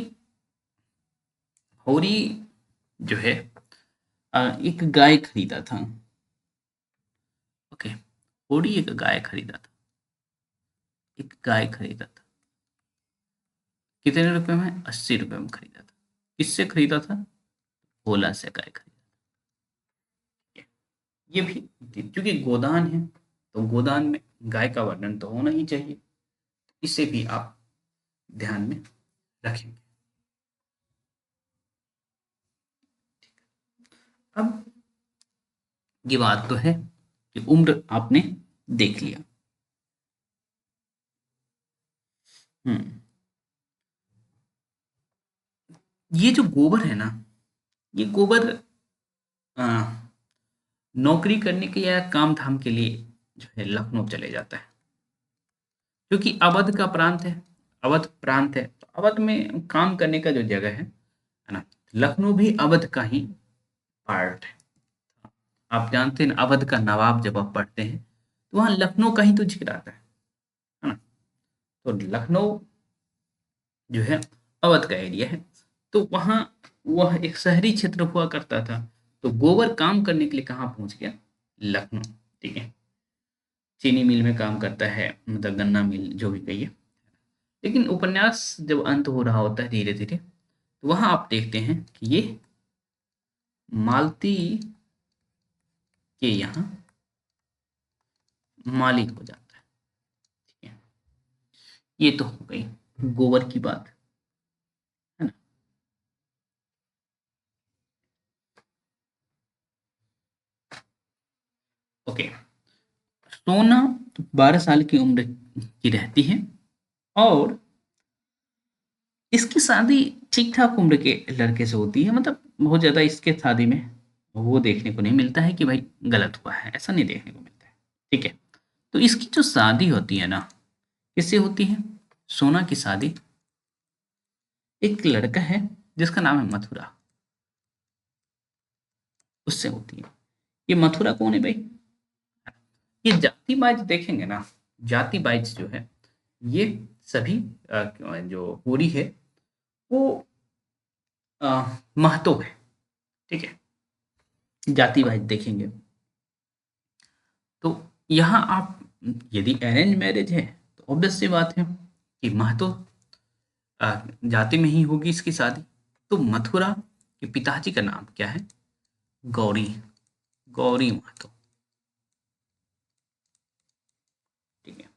होरी जो है एक गाय खरीदा था। ओके, होरी एक गाय खरीदा था, एक गाय खरीदा था। कितने रुपए में? 80 रुपए में खरीदा था। किससे खरीदा था? भोला से गाय खरीदा था। ये भी, क्योंकि गोदान है तो गोदान में गाय का वर्णन तो होना ही चाहिए, इसे भी आप ध्यान में रखेंगे। अब ये बात तो है कि उम्र आपने देख लिया। हम्म, ये जो गोबर है ना, ये गोबर अ, नौकरी करने के या काम धाम के लिए जो है लखनऊ चले जाता है, क्योंकि अवध का प्रांत है, अवध प्रांत है, तो अवध में काम करने का जो जगह है ना, लखनऊ भी अवध का ही पार्ट है। आप जानते हैं अवध का नवाब जब आप पढ़ते हैं तो वहाँ लखनऊ का ही तो जिक्र आता है ना। तो लखनऊ जो है अवध का एरिया है, तो वहाँ वह एक शहरी क्षेत्र हुआ करता था। तो गोबर काम करने के लिए कहाँ पहुंच गया? लखनऊ। ठीक है, चीनी मिल में काम करता है, मतलब गन्ना मिल जो भी कहिए। लेकिन उपन्यास जब अंत हो रहा होता है धीरे धीरे, तो वहां आप देखते हैं कि ये मालती के यहाँ मालिक हो जाता है। ठीक है, ये तो हो गई गोबर की बात, है ना। ओके, सोना 12 साल की उम्र की रहती है, और इसकी शादी ठीक ठाक उम्र के लड़के से होती है। मतलब बहुत ज्यादा इसके शादी में वो देखने को नहीं मिलता है कि भाई गलत हुआ है, ऐसा नहीं देखने को मिलता है। ठीक है, तो इसकी जो शादी होती है ना, किससे होती है? सोना की शादी एक लड़का है जिसका नाम है मथुरा, उससे होती है। ये मथुरा कौन है भाई? ये जाति बाइज देखेंगे ना, जाति बाइज जो है ये सभी जो होरी है वो महतो है। ठीक है, जाति वाइज देखेंगे तो यहाँ आप, यदि अरेंज मैरिज है तो ऑब्वियस सी बात है कि महतो जाति में ही होगी इसकी शादी। तो मथुरा के पिताजी का नाम क्या है? गौरी, गौरी महतो। ठीक है,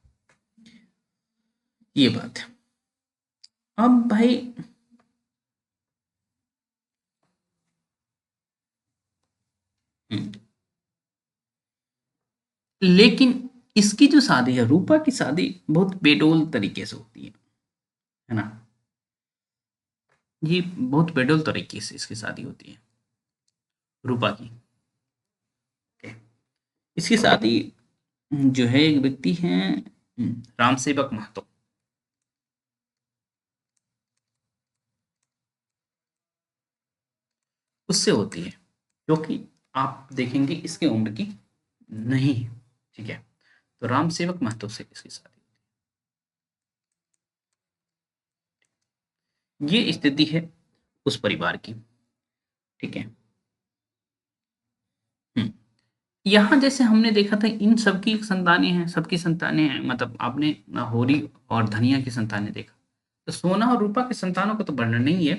ये बात है। अब भाई हम्म, लेकिन इसकी जो शादी है, रूपा की शादी बहुत बेडोल तरीके से होती है ना। ये बहुत बेडोल तरीके से इसकी शादी होती है रूपा की। Okay? इसकी शादी जो है एक व्यक्ति हैं राम सेवक महतो, उससे होती है, क्योंकि आप देखेंगे इसकी उम्र की नहीं, ठीक है। तो राम सेवक महतो से किसकी शादी होती है? ये स्थिति है उस परिवार की, ठीक है। यहाँ जैसे हमने देखा था इन सबकी संतानें हैं, सबकी संतानें हैं, मतलब आपने होरी और धनिया की संतानें देखा। तो सोना और रूपा की संतानों का तो वर्णन नहीं है,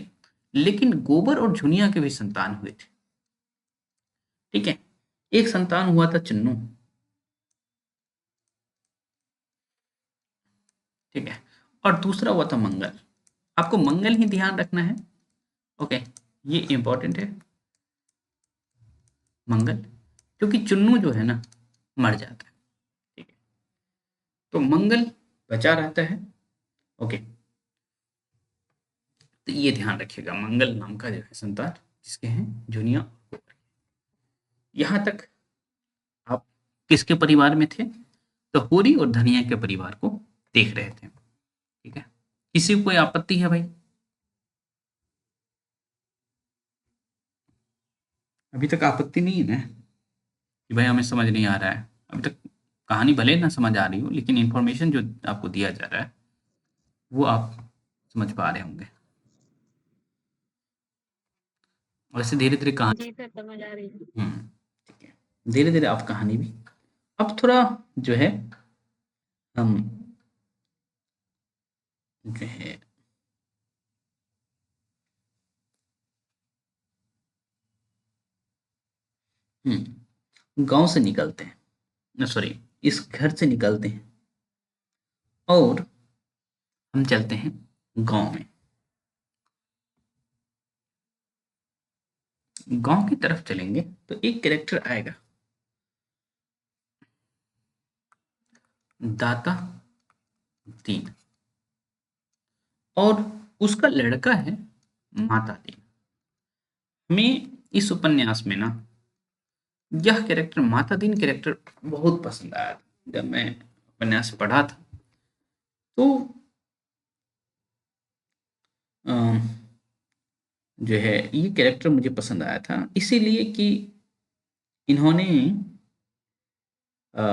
लेकिन गोबर और झुनिया के भी संतान हुए थे, ठीक है। एक संतान हुआ था चन्नू, ठीक है, और दूसरा हुआ था मंगल। आपको मंगल ही ध्यान रखना है, ओके, ये इंपॉर्टेंट है मंगल, क्योंकि चुन्नू जो है ना मर जाता है, ठीक है, तो मंगल बचा रहता है, ओके। तो ये ध्यान रखिएगा, मंगल नाम का जो है संतान जिसके हैं झुनिया और गोबर। यहाँ तक आप किसके परिवार में थे? तो होरी और धनिया के परिवार को देख रहे थे, ठीक है। किसी को कोई आपत्ति है भाई? अभी तक आपत्ति नहीं है ना कि भाई हमें समझ नहीं आ रहा है? अभी तक कहानी भले ना समझ आ रही हो, लेकिन इंफॉर्मेशन जो आपको दिया जा रहा है वो आप समझ पा रहे होंगे। वैसे धीरे धीरे कहानी, जी सर समझ आ रही है। ठीक है, धीरे धीरे आप कहानी भी अब थोड़ा जो है हम जो है गांव से निकलते हैं, सॉरी, इस घर से निकलते हैं और हम चलते हैं गांव में। गांव की तरफ चलेंगे तो एक कैरेक्टर आएगा, दाता दीन, और उसका लड़का है माता दीन। हमें इस उपन्यास में ना यह कैरेक्टर माता दीन कैरेक्टर बहुत पसंद आया था। जब मैं उपन्यास पढ़ा था तो अम, जो है ये कैरेक्टर मुझे पसंद आया था, इसीलिए कि इन्होंने अ,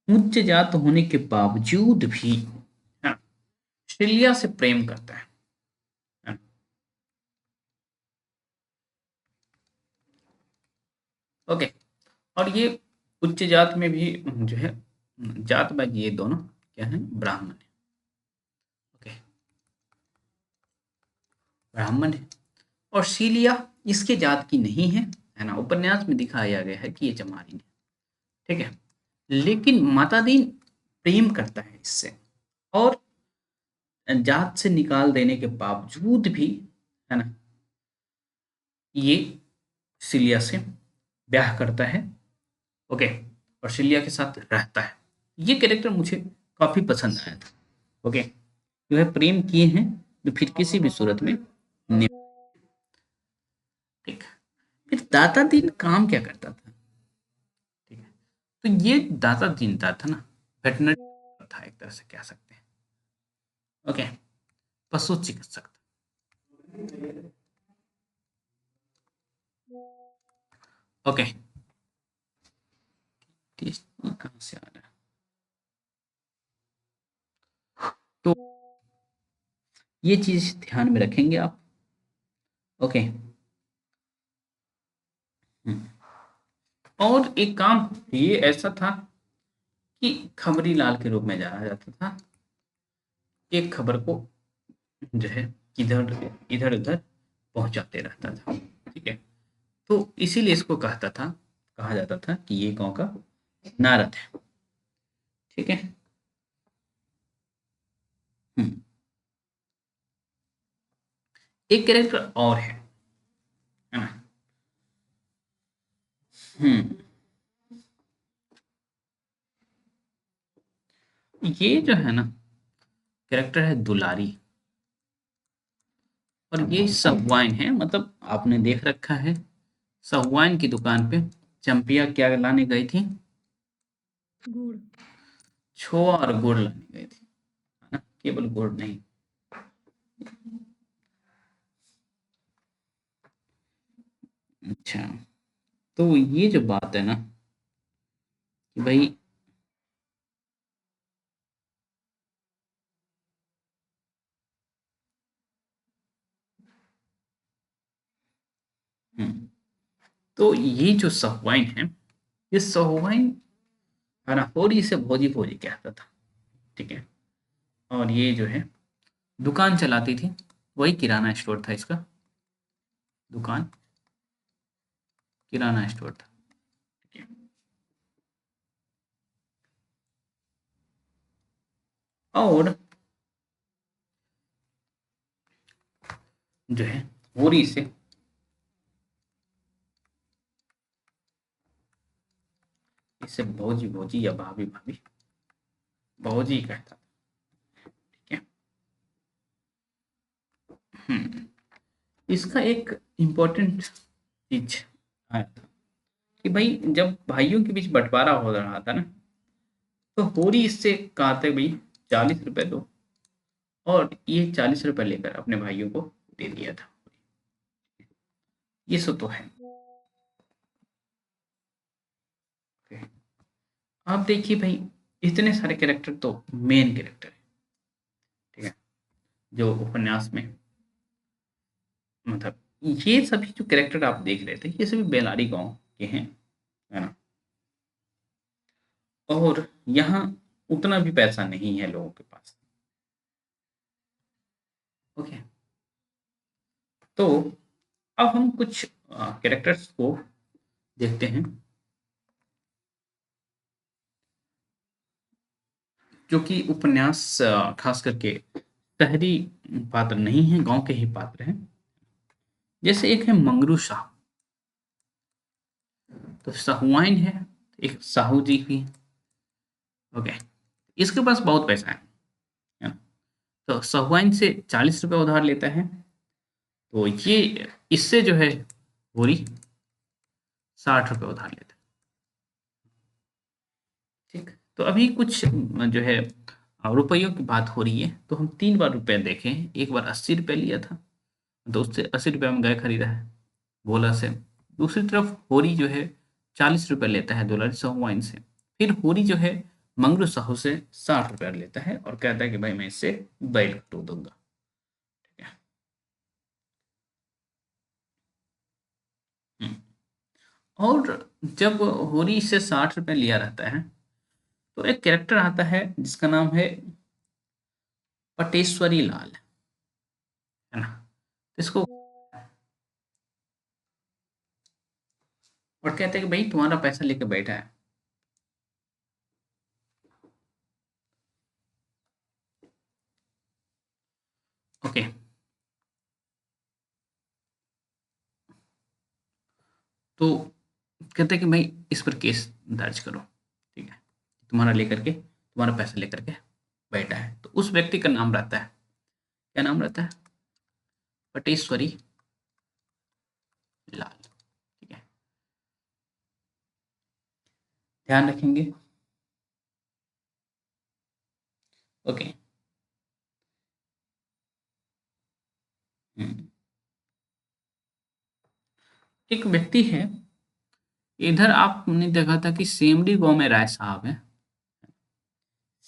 उच्च जात होने के बावजूद भी श्रीलिया से प्रेम करता है। ओके, और ये उच्च जात में भी जो है जात बाई ये दोनों क्या है, ब्राह्मण है, ओके, ब्राह्मण है। और शीलिया इसके जात की नहीं है ना, उपन्यास में दिखाया गया है कि ये चमारी है, ठीक है। लेकिन मातादीन प्रेम करता है इससे, और जात से निकाल देने के बावजूद भी है ना ये सिलिया से ब्याह करता है, ओके, और सिलिया के साथ रहता है। ये कैरेक्टर मुझे काफी पसंद आया था, ओके। जो है प्रेम किए हैं तो फिर किसी भी सूरत में नहीं, ठीक। फिर दाता दीन काम क्या करता था, ठीक है, तो ये दाता दीन था ना वेटनरी था, एक तरह से कह सकते हैं, ओके, पशु चिकित्सक था, ओके। कहाँ से आ रहा है? तो ये चीज ध्यान में रखेंगे आप, ओके। और एक काम ये ऐसा था कि खबरी लाल के रूप में जाना जाता था, एक खबर को जो है इधर इधर उधर पहुंचाते रहता था, ठीक है। तो इसीलिए इसको कहा जाता था कि ये गांव का नारद है, ठीक है। हम्म, एक कैरेक्टर और है ना। हम्म, ये जो है ना कैरेक्टर है दुलारी, और ये सहुआइन है, मतलब आपने देख रखा है सहुआइन की दुकान पे चंपिया क्या लाने गई थी? गुड़। छोआ और गुड़ लाने गई थी, है ना, केवल गुड़ नहीं। अच्छा, तो ये जो बात है ना कि भाई तो ये जो सहुआइन है, ये सहुआइन है ना, होरी से भोजी भोजी कहता था, ठीक है। और ये जो है दुकान चलाती थी, वही किराना स्टोर था इसका, दुकान किराना स्टोर था, ठीक है। और जो है होरी से इसे भौजी भौजी या भाभी भाभी भौजी कहता था, ठीक है। इसका एक इम्पोर्टेंट चीज आया था कि भाई जब भाइयों के बीच बंटवारा हो रहा था ना, तो होरी इससे कहा था भाई 40 रुपए दो, और ये 40 रुपए लेकर अपने भाइयों को दे दिया था। ये सब तो है। आप देखिए भाई, इतने सारे कैरेक्टर तो मेन कैरेक्टर है, ठीक है, जो उपन्यास में, मतलब ये सभी जो कैरेक्टर आप देख रहे थे, ये सभी बेलारी गांव के हैं, है ना। और यहाँ उतना भी पैसा नहीं है लोगों के पास, ओके। तो अब हम कुछ कैरेक्टर्स को देखते हैं जो कि उपन्यास खास करके शहरी पात्र नहीं है, गांव के ही पात्र हैं। जैसे एक है मंगरू शाह, तो साहुआइन है, एक साहू जी भी है, ओके। इसके पास बहुत पैसा है ना? तो साहुआइन से 40 रुपए उधार लेता है, तो ये इससे जो है होरी 60 रुपए उधार लेता है, ठीक। तो अभी कुछ जो है रुपयों की बात हो रही है, तो हम 3 बार रुपए देखें। एक बार 80 रुपए लिया था, तो उससे 80 रुपए में गाय खरीदा है भोला से। दूसरी तरफ होरी जो है 40 रुपए लेता है दुलारी साहू वाइन से। फिर होरी जो है मंगरू साहू से 60 रुपए लेता है और कहता है कि भाई मैं इससे बैल कटो दूंगा, ठीक है। और जब होरी से 60 रुपए लिया रहता है, तो एक कैरेक्टर आता है जिसका नाम है पटेश्वरी लाल, है ना। इसको और कहते हैं कि भाई तुम्हारा पैसा लेके बैठा है, ओके। तो कहते हैं कि भाई इस पर केस दर्ज करो, ठीक है, तुम्हारा लेकर के तुम्हारा पैसा लेकर के बैठा है। तो उस व्यक्ति का नाम रहता है, क्या नाम रहता है? पटेश्वरी लाल, ठीक है, ध्यान रखेंगे, ओके। हम्म, एक व्यक्ति है, इधर आपने देखा था कि सेमरी गांव में राय साहब है,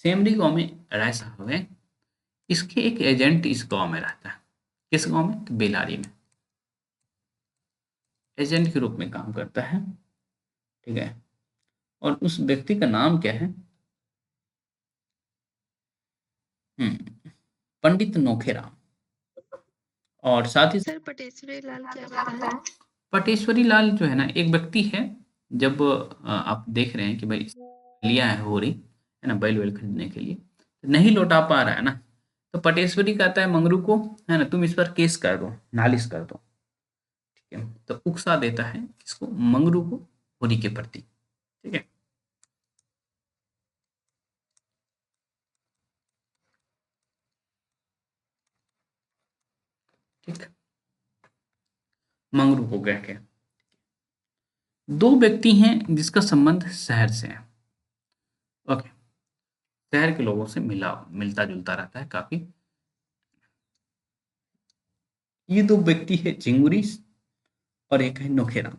सेमरी गांव में राय साहब है, इसके एक एजेंट इस गांव में रहता है। किस गांव में? तो बेलारी में एजेंट के रूप में काम करता है, ठीक है। और उस व्यक्ति का नाम क्या है? पंडित नोखेराम। और साथ ही सर पटेश्वरी लाल क्या होता है? पटेश्वरी लाल जो है ना, एक व्यक्ति है, जब आप देख रहे हैं कि भाई लिया है होरी, है ना, बैल वैल खरीदने के लिए, नहीं लौटा पा रहा है ना, तो पटेश्वरी कहता है मंगरू को, है ना, तुम इस पर केस कर दो, नालिश कर दो, ठीक है। तो उकसा देता है किसको? मंगरू को, होरी के प्रति, ठीक है। ठीक, मंगरू को कह के दो व्यक्ति हैं जिसका संबंध शहर से है, ओके, शहर के लोगों से मिलता जुलता रहता है काफी। ये दो व्यक्ति है चिंगुरी और एक है नोखेराम।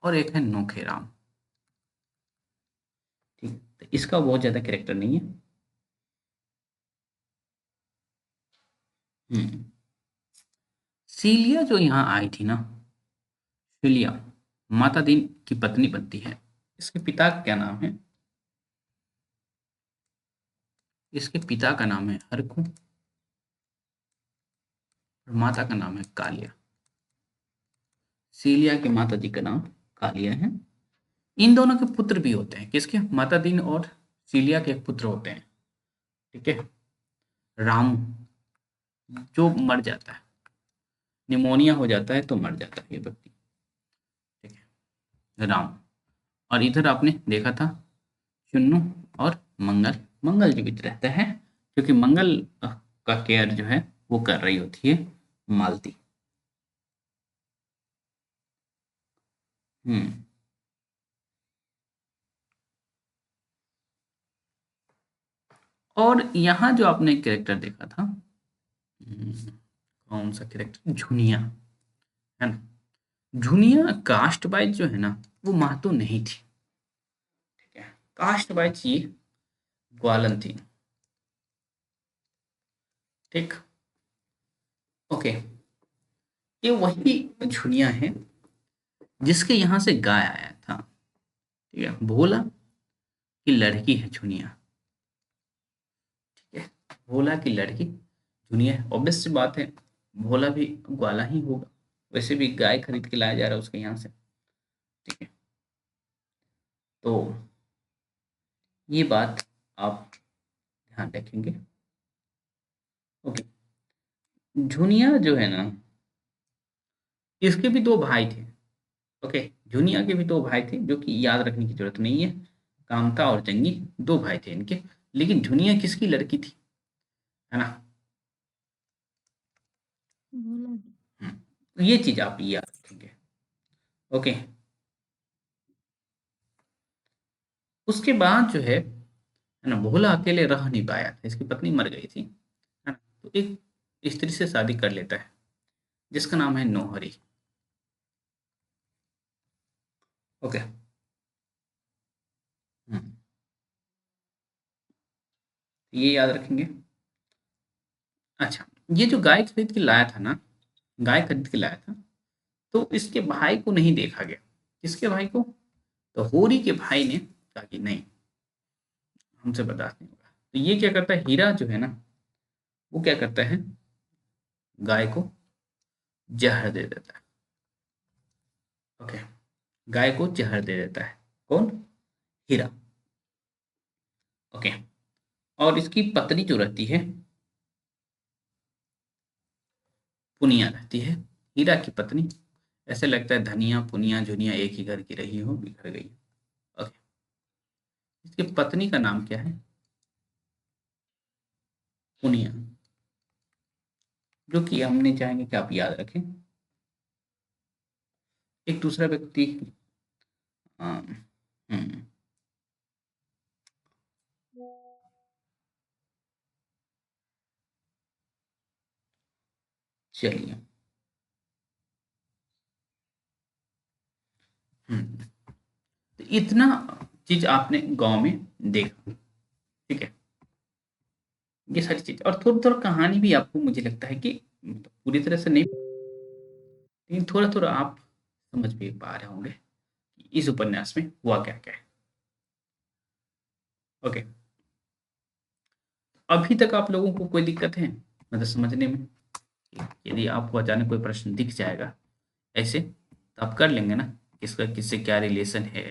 और एक है नोखेराम। ठीक, तो इसका बहुत ज्यादा कैरेक्टर नहीं है। हम्म सीलिया जो यहाँ आई थी ना, सीलिया माता दीन की पत्नी बनती है। इसके पिता का क्या नाम है? इसके पिता का नाम है हरकू और माता का नाम है कालिया। सीलिया की माता जी का नाम कालिया है। इन दोनों के पुत्र भी होते हैं, किसके? माता दीन और सीलिया के पुत्र होते हैं। ठीक है, राम जो मर जाता है, निमोनिया हो जाता है तो मर जाता है ये व्यक्ति। ठीक है, राम। और इधर आपने देखा था चुन्नू और मंगल। मंगल जीवित रहता है क्योंकि मंगल का केयर जो है वो कर रही होती है मालती। हम्म और यहाँ जो आपने कैरेक्टर देखा था, कौन सा कैरेक्टर? झुनिया, है ना। झुनिया कास्ट वाइज जो है ना वो महतो नहीं थी। ठीक है, कास्ट वाइज ये ग्वालन थी। ठीक, ओके। ये वही झुनिया है जिसके यहाँ से गाय आया था। ठीक है, भोला की लड़की है झुनिया। ठीक है, भोला की लड़की झुनिया है। ऑब्वियस सी बात है, भोला भी ग्वाला ही होगा। वैसे भी गाय खरीद के लाया जा रहा है उसके यहाँ से। ठीक है, तो ये बात आप ध्यान रखेंगे। ओके, झुनिया जो है ना, इसके भी दो भाई थे। ओके, झुनिया के भी दो भाई थे जो कि याद रखने की जरूरत नहीं है। कामता और जंगी दो भाई थे इनके। लेकिन झुनिया किसकी लड़की थी, है ना? भोला। तो ये चीज आप याद रखेंगे। ओके, उसके बाद जो है ना, भोला अकेले रह नहीं पाया था, इसकी पत्नी मर गई थी, है ना। तो एक स्त्री से शादी कर लेता है जिसका नाम है नोहरी। ओके। हम्म, ये याद रखेंगे। अच्छा, ये जो गाय खरीद के लाया था ना, गाय खरीद के लाया था, तो इसके भाई को नहीं देखा गया। किसके भाई को? तो होरी के भाई ने कहा कि नहीं, हमसे बर्दाश्त नहीं होगा। तो ये क्या करता है, हीरा जो है ना, वो क्या करता है, गाय को जहर दे देता है। ओके, गाय को जहर दे देता है। कौन? हीरा। ओके, और इसकी पत्नी जो रहती है, पुनिया रहती है, हीरा की पत्नी। ऐसे लगता है धनिया पुनिया झुनिया एक ही घर की रही हो, बिखर गई। ओके, इसकी पत्नी का नाम क्या है? पुनिया, जो कि हमने चाहेंगे कि आप याद रखें। एक दूसरा व्यक्ति, हम्म चलिए। हम्म तो इतना चीज आपने गांव में देखा। ठीक है, ये सारी चीज और थोड़ा थोड़ा कहानी भी आपको मुझे लगता है कि मतलब पूरी तरह से नहीं, लेकिन थोड़ा थोड़ा आप समझ भी पा रहे होंगे कि इस उपन्यास में हुआ क्या क्या है। ओके, अभी तक आप लोगों को कोई दिक्कत है मतलब समझने में? यदि आपको अचानक कोई प्रश्न दिख जाएगा ऐसे, तो आप कर लेंगे ना, किसका किससे क्या रिलेशन है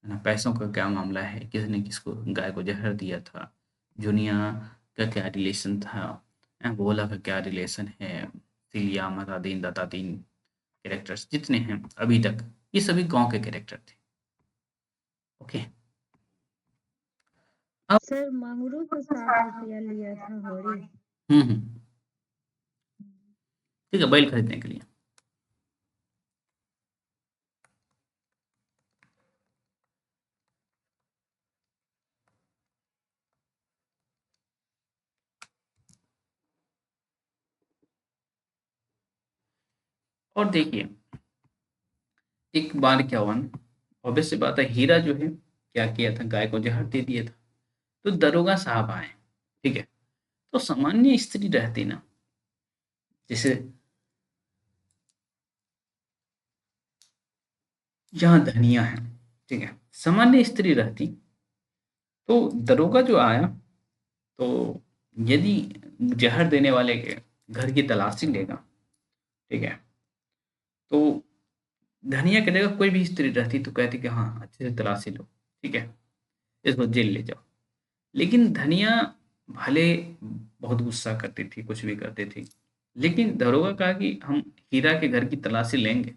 ना, पैसों का क्या मामला है, किसने किसको गाय को जहर दिया था, जुनिया का क्या रिलेशन था, भोला का क्या रिलेशन है, सिलिया मतादीन दातादीन कैरेक्टर्स जितने हैं अभी तक, ये सभी गांव के कैरेक्टर थे। ओके, अब सर मंगरू को 60 रुपया लिया था होरी। हम्म, ठीक है, बैल खरीदने के लिए। और देखिए, एक बार क्या हुआ ना, ऑब्वियस सी बात है, हीरा जो है क्या किया था, गाय को जहर दे दिया था। तो दरोगा साहब आए, ठीक है। तो सामान्य स्त्री रहती ना, जैसे यहाँ धनिया है, ठीक है, सामान्य स्त्री रहती, तो दरोगा जो आया, तो यदि जहर देने वाले के घर की तलाशी लेगा, ठीक है, तो धनिया की जगह कोई भी स्त्री रहती तो कहती कि हाँ अच्छे से तलाशी लो, ठीक है, इसको जेल ले जाओ। लेकिन धनिया भले बहुत गुस्सा करती थी, कुछ भी करती थी, लेकिन दरोगा कहा कि हम हीरा के घर की तलाशी लेंगे।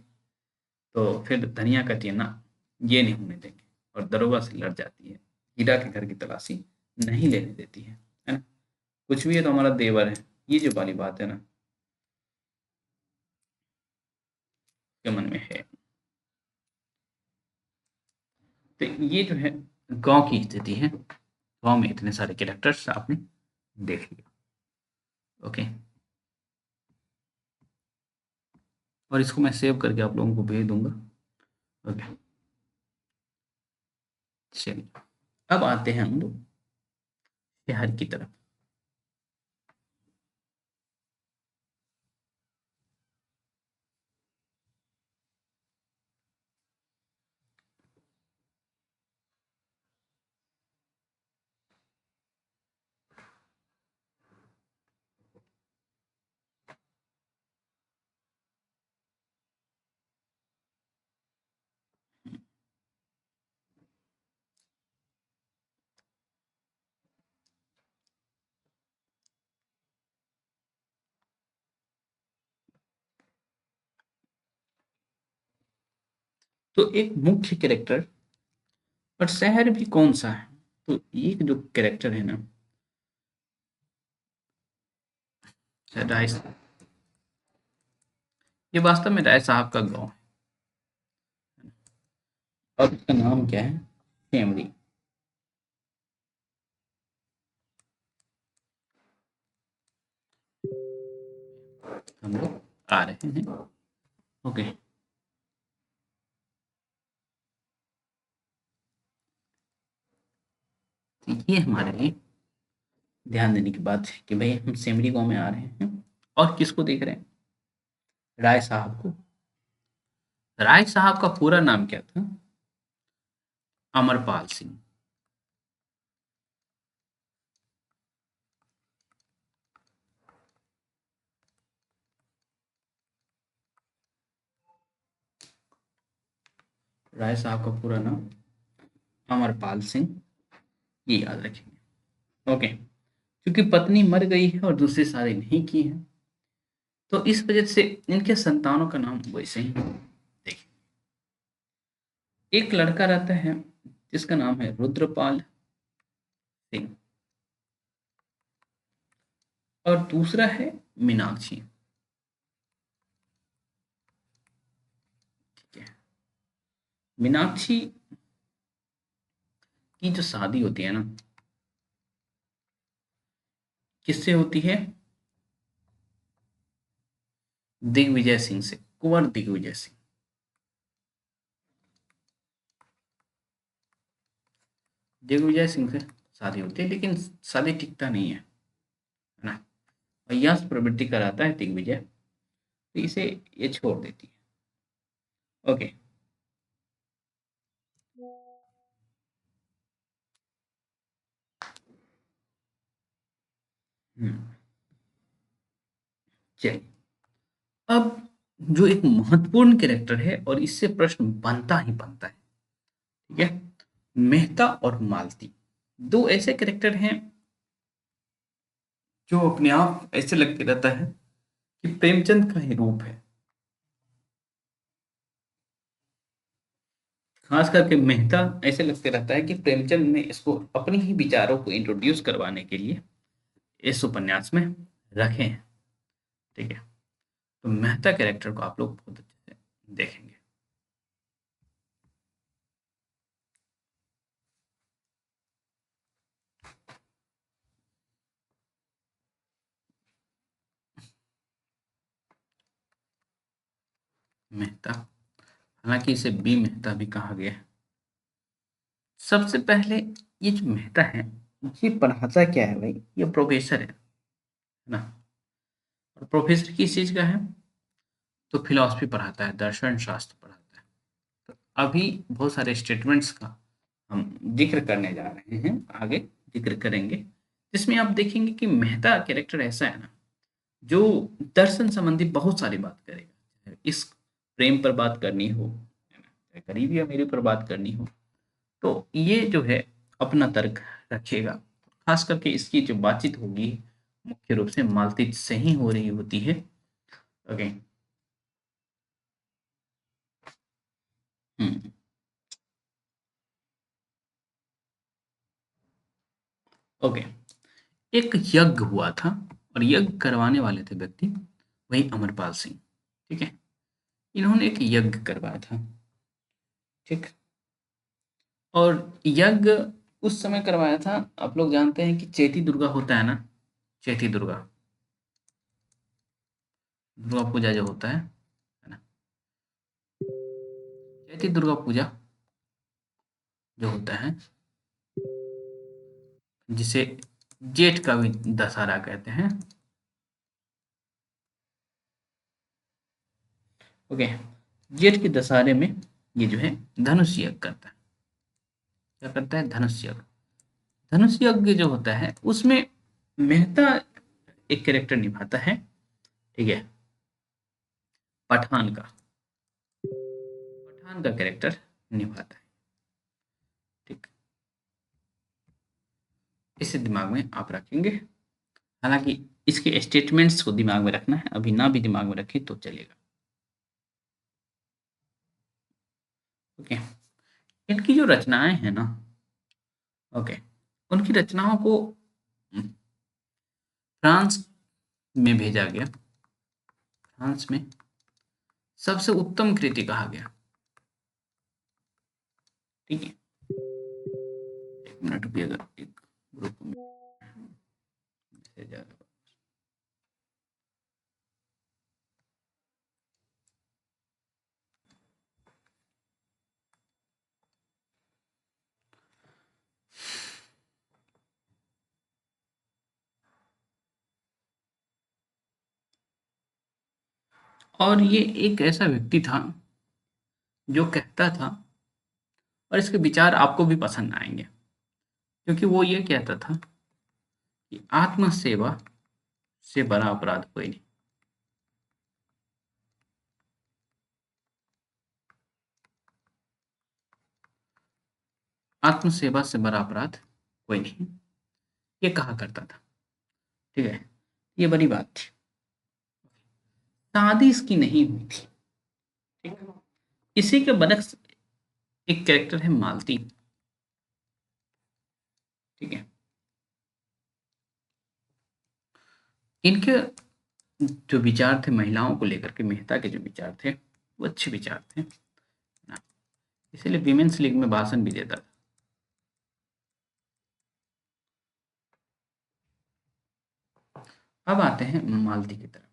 तो फिर धनिया कहती है ना, ये नहीं होने देंगे, और दरोगा से लड़ जाती है, हीरा के घर की तलाशी नहीं लेने देती है ना। कुछ भी है तो हमारा देवर है, ये जो वाली बात है ना, के मन में है। तो ये जो है गांव की स्थिति है, गांव में इतने सारे कैरेक्टर्स आपने देख लिया। ओके, और इसको मैं सेव करके आप लोगों को भेज दूंगा। ओके, चलिए अब आते हैं हम लोग शहर की तरफ। तो एक मुख्य कैरेक्टर, और शहर भी कौन सा है, तो एक जो कैरेक्टर है ना, राय, ये वास्तव में राय साहब का गांव है, और उसका नाम क्या है, टेमरी। हम लोग आ रहे हैं। ओके, तो ये हमारे लिए ध्यान देने की बात है कि भाई हम सेमरी गांव में आ रहे हैं, और किसको देख रहे हैं, राय साहब को। राय साहब का पूरा नाम क्या था, अमरपाल सिंह। राय साहब का पूरा नाम अमरपाल सिंह, ये याद रखेंगे। ओके, क्योंकि पत्नी मर गई है और दूसरी शादी नहीं की है, तो इस वजह से इनके संतानों का नाम वैसे ही देखिए। एक लड़का रहता है जिसका नाम है रुद्रपाल सिंह, और दूसरा है मीनाक्षी, ठीक है। मीनाक्षी की जो शादी होती है ना, किससे होती है, दिग्विजय सिंह से, कुंवर दिग्विजय सिंह। दिग्विजय सिंह से शादी होती है, लेकिन शादी टिकता नहीं है ना, और यश प्रवृत्ति कराता है दिग्विजय, तो इसे ये छोड़ देती है। ओके, हम्म, चलिए अब जो एक महत्वपूर्ण कैरेक्टर है, और इससे प्रश्न बनता ही बनता है, ठीक है, मेहता और मालती, दो ऐसे कैरेक्टर हैं जो अपने आप ऐसे लगते रहता है कि प्रेमचंद का ही रूप है। खास करके मेहता ऐसे लगते रहता है कि प्रेमचंद ने इसको अपनी ही विचारों को इंट्रोड्यूस करवाने के लिए इस उपन्यास में रखे हैं, ठीक है। तो मेहता कैरेक्टर को आप लोग बहुत अच्छे से देखेंगे। मेहता हालांकि इसे बी मेहता भी कहा गया है। सबसे पहले ये जो मेहता है ये पढ़ाता क्या है भाई, ये प्रोफेसर है ना। और प्रोफेसर किस चीज का है, तो फिलॉसफी पढ़ाता है, दर्शन शास्त्र पढ़ाता है। तो अभी बहुत सारे स्टेटमेंट्स का हम जिक्र करने जा रहे हैं, आगे जिक्र करेंगे, जिसमें आप देखेंगे कि मेहता कैरेक्टर ऐसा है ना जो दर्शन संबंधी बहुत सारी बात करेगा। इस प्रेम पर बात करनी हो, है ना, चाहे करीबी अमीरी पर बात करनी हो, तो ये जो है अपना तर्क रखेगा। खास करके इसकी जो बातचीत होगी मुख्य रूप से मालती से ही हो रही होती है। ओके। हम्म। ओके। एक यज्ञ हुआ था और यज्ञ करवाने वाले थे व्यक्ति वही अमरपाल सिंह। ठीक है, इन्होंने एक यज्ञ करवाया था। ठीक। और यज्ञ उस समय करवाया था, आप लोग जानते हैं कि चैती दुर्गा होता है ना, चैती दुर्गा, दुर्गा पूजा जो होता है ना, चैती दुर्गा पूजा जो होता है, जिसे जेठ का भी दशहरा कहते हैं। ओके। जेठ के दशहरे में ये जो है धनुष यज्ञ करता है। क्या करता है, धनुष यज्ञ। धनुष यज्ञ जो होता है उसमें मेहता एक कैरेक्टर निभाता है। ठीक है, पठान का, पठान का कैरेक्टर निभाता है। ठीक, इसे दिमाग में आप रखेंगे। हालांकि इसके स्टेटमेंट्स को दिमाग में रखना है, अभी ना भी दिमाग में रखें तो चलेगा। ओके। इनकी जो रचनाएं हैं ना, ओके, उनकी रचनाओं को फ्रांस में भेजा गया। फ्रांस में सबसे उत्तम कृति कहा गया। ठीक है, एक मिनट भी, अगर एक ग्रुप में मैसेज आ रहा है। और ये एक ऐसा व्यक्ति था जो कहता था, और इसके विचार आपको भी पसंद आएंगे, क्योंकि वो ये कहता था कि आत्म सेवा से बड़ा अपराध कोई नहीं। आत्म सेवा से बड़ा अपराध कोई नहीं, ये कहा करता था। ठीक है, ये बड़ी बात थी। शादी इसकी नहीं हुई थी। ठीक है? इसी के बनक एक कैरेक्टर है मालती। ठीक है, इनके जो विचार थे महिलाओं को लेकर के, मेहता के जो विचार थे वो अच्छे विचार थे ना, इसीलिए विमेंस लीग में भाषण भी देता था। अब आते हैं मालती की तरफ।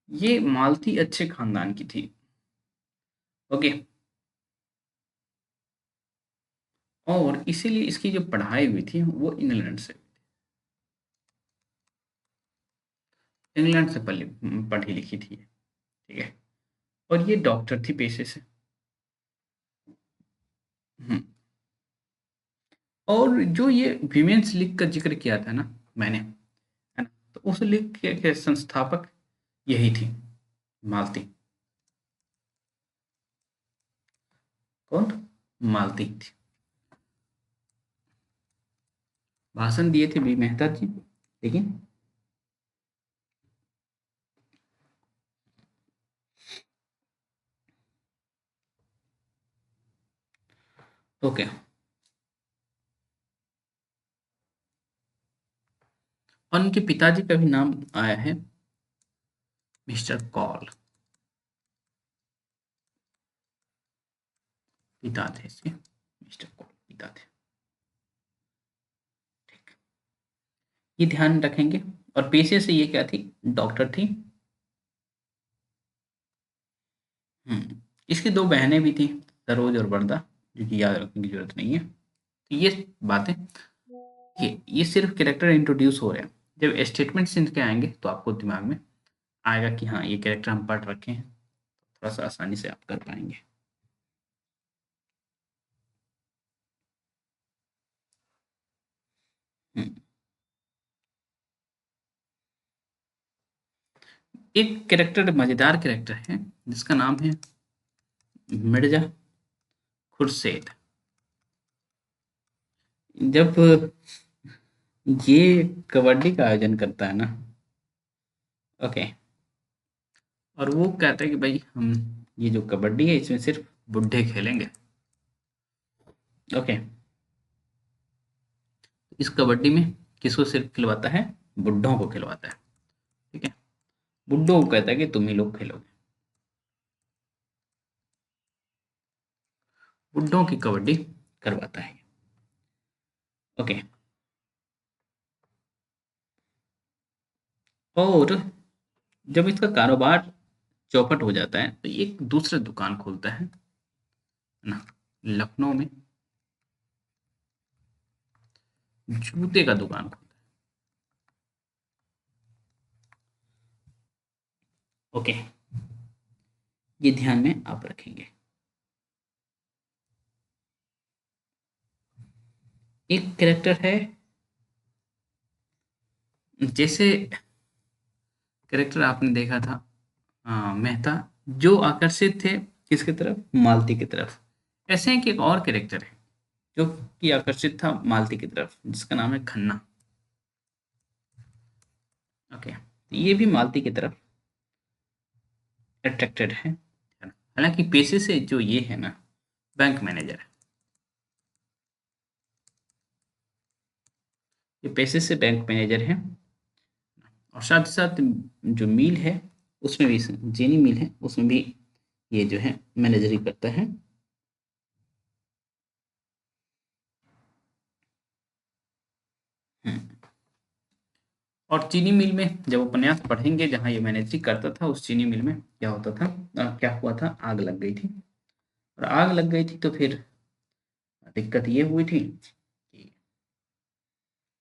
ये मालती अच्छे खानदान की थी। ओके। और इसीलिए इसकी जो पढ़ाई हुई थी वो इंग्लैंड से, इंग्लैंड से पढ़ी लिखी थी। ठीक है, और ये डॉक्टर थी पेशे से। हम्म। और जो ये विमेंस लीग का जिक्र किया था ना मैंने, है ना, तो उस लीग के संस्थापक यही थी, मालती। कौन, मालती थी। भाषण दिए थे बी मेहता जी, लेकिन ओके। और उनके पिताजी का भी नाम आया है, मिस्टर कॉल। पिता थे इसके, मिस्टर कॉल पिता थे। ठीक, ये ध्यान रखेंगे। और पेशे से ये क्या थी, डॉक्टर थी। इसकी 2 बहनें भी थी, सरोज और वरदा, जो कि याद रखने की ज़रूरत नहीं है। तो ये बातें, ये सिर्फ़ कैरेक्टर इंट्रोड्यूस हो रहे हैं। जब स्टेटमेंट्स इनके आएँगे तो आपको दिमाग में आएगा कि हाँ, ये कैरेक्टर हम पढ़ रखे हैं, थोड़ा-सा आसानी से आप कर पाएँगे। हुँ। एक कैरेक्टर मज़ेदार कैरेक्टर है, जिसका नाम है मिर्ज़ा खुर्शीद। जब ये कबड्डी का आयोजन करता है ना, ओके, और वो कहता है कि भाई हम ये जो कबड्डी है इसमें सिर्फ बुड्ढे खेलेंगे, ओके। इस कबड्डी में किसको सिर्फ खिलवाता है? बुड्ढों को खिलवाता है, ठीक है। बुड्ढों को कहता है कि तुम ही लोग खेलोगे, बुड्ढों की कबड्डी करवाता है, ओके। और जब इसका कारोबार चौपट हो जाता है तो ये एक दूसरा दुकान खोलता है ना, लखनऊ में जूते का दुकान खोलता है, ओके। ये ध्यान में आप रखेंगे। एक कैरेक्टर है, जैसे कैरेक्टर आपने देखा था मेहता, जो आकर्षित थे किसकी तरफ? मालती की तरफ। ऐसे ही कि एक और कैरेक्टर है जो कि आकर्षित था मालती की तरफ, जिसका नाम है खन्ना, ओके। तो ये भी मालती की तरफ अट्रैक्टेड है, हालांकि पेशे से जो ये है ना, बैंक मैनेजर है, ये पेशे से बैंक मैनेजर है, और साथ ही साथ जो मिल है उसमें भी, चीनी मिल है उसमें भी ये जो है मैनेजरी करता है। हम्म। और चीनी मिल में जब उपन्यास पढ़ेंगे जहाँ ये मैनेजरी करता था, उस चीनी मिल में क्या होता था, क्या हुआ था, आग लग गई थी। और आग लग गई थी तो फिर दिक्कत ये हुई थी कि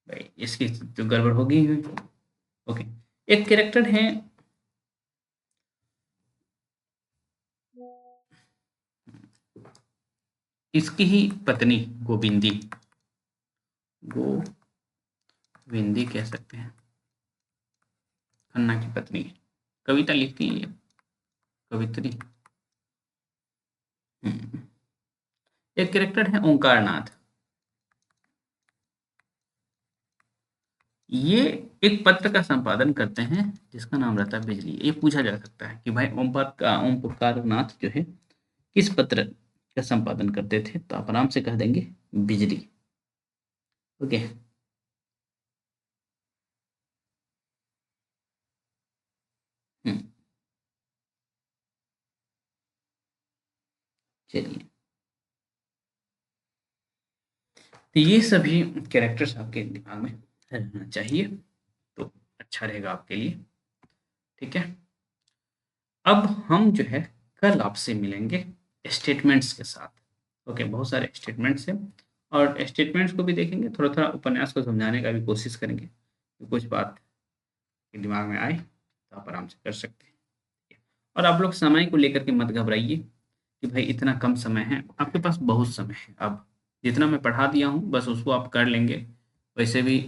भाई इसकी तो गड़बड़ हो गई हुई, ओके। एक कैरेक्टर है, इसकी ही पत्नी गोविंदी, गोविंदी कह सकते हैं, खन्ना की पत्नी, कविता लिखती है ये, कवित्री। एक कैरेक्टर है ओंकार नाथ, ये एक पत्र का संपादन करते हैं जिसका नाम रहता है बिजली। ये पूछा जा सकता है कि भाई ओम प्रकाश नाथ जो है किस पत्र का संपादन करते थे, तो आप आराम से कह देंगे बिजली, ओके। हम्म, चलिए, तो ये सभी कैरेक्टर्स आपके दिमाग में रहना चाहिए, तो अच्छा रहेगा आपके लिए, ठीक है। अब हम जो है कल आपसे मिलेंगे स्टेटमेंट्स के साथ, ओके। बहुत सारे स्टेटमेंट्स हैं और स्टेटमेंट्स को भी देखेंगे, थोड़ा थोड़ा उपन्यास को समझाने का भी कोशिश करेंगे, तो कुछ बात के दिमाग में आए तो आप आराम से कर सकते हैं। और आप लोग समय को लेकर के मत घबराइए कि भाई इतना कम समय है, आपके पास बहुत समय है। अब जितना मैं पढ़ा दिया हूँ बस उसको आप कर लेंगे, वैसे भी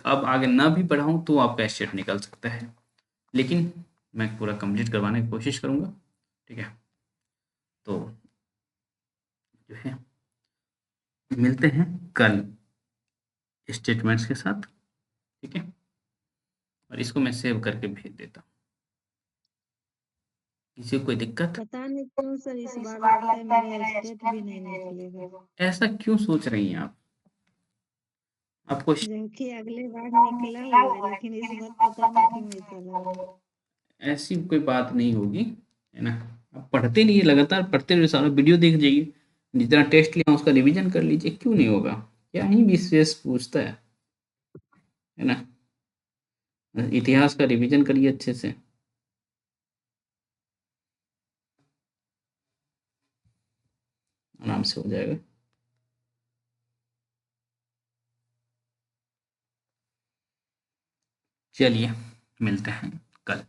अब आगे ना भी पढ़ाऊँ तो आपका स्टेट निकल सकता है, लेकिन मैं पूरा कंप्लीट करवाने की कोशिश करूँगा, ठीक है। तो जो है मिलते हैं कल स्टेटमेंट्स के साथ, ठीक है। और इसको मैं सेव करके भेज देता हूँ, किसी को कोई दिक्कत? पता नहीं क्यों सर इस बार लगता है मेरा स्टेट भी नहीं निकलेगा। ऐसा क्यों सोच रही हैं आप? आपको जबकि अगले बार निकला हुआ है, लेकिन इस बार पता नहीं क्यों ऐसा लग रहा है। ऐसी कोई बात नहीं होगी, है ना। आप पढ़ते नहीं, लगातार पढ़ते रहिए, सारा वीडियो देख जाइए, जितना टेस्ट लिया उसका रिवीजन कर लीजिए, क्यों नहीं होगा? क्या ही विशेष पूछता है ना। इतिहास का रिवीजन करिए अच्छे से। आराम से हो जाएगा। चलिए मिलते हैं कल।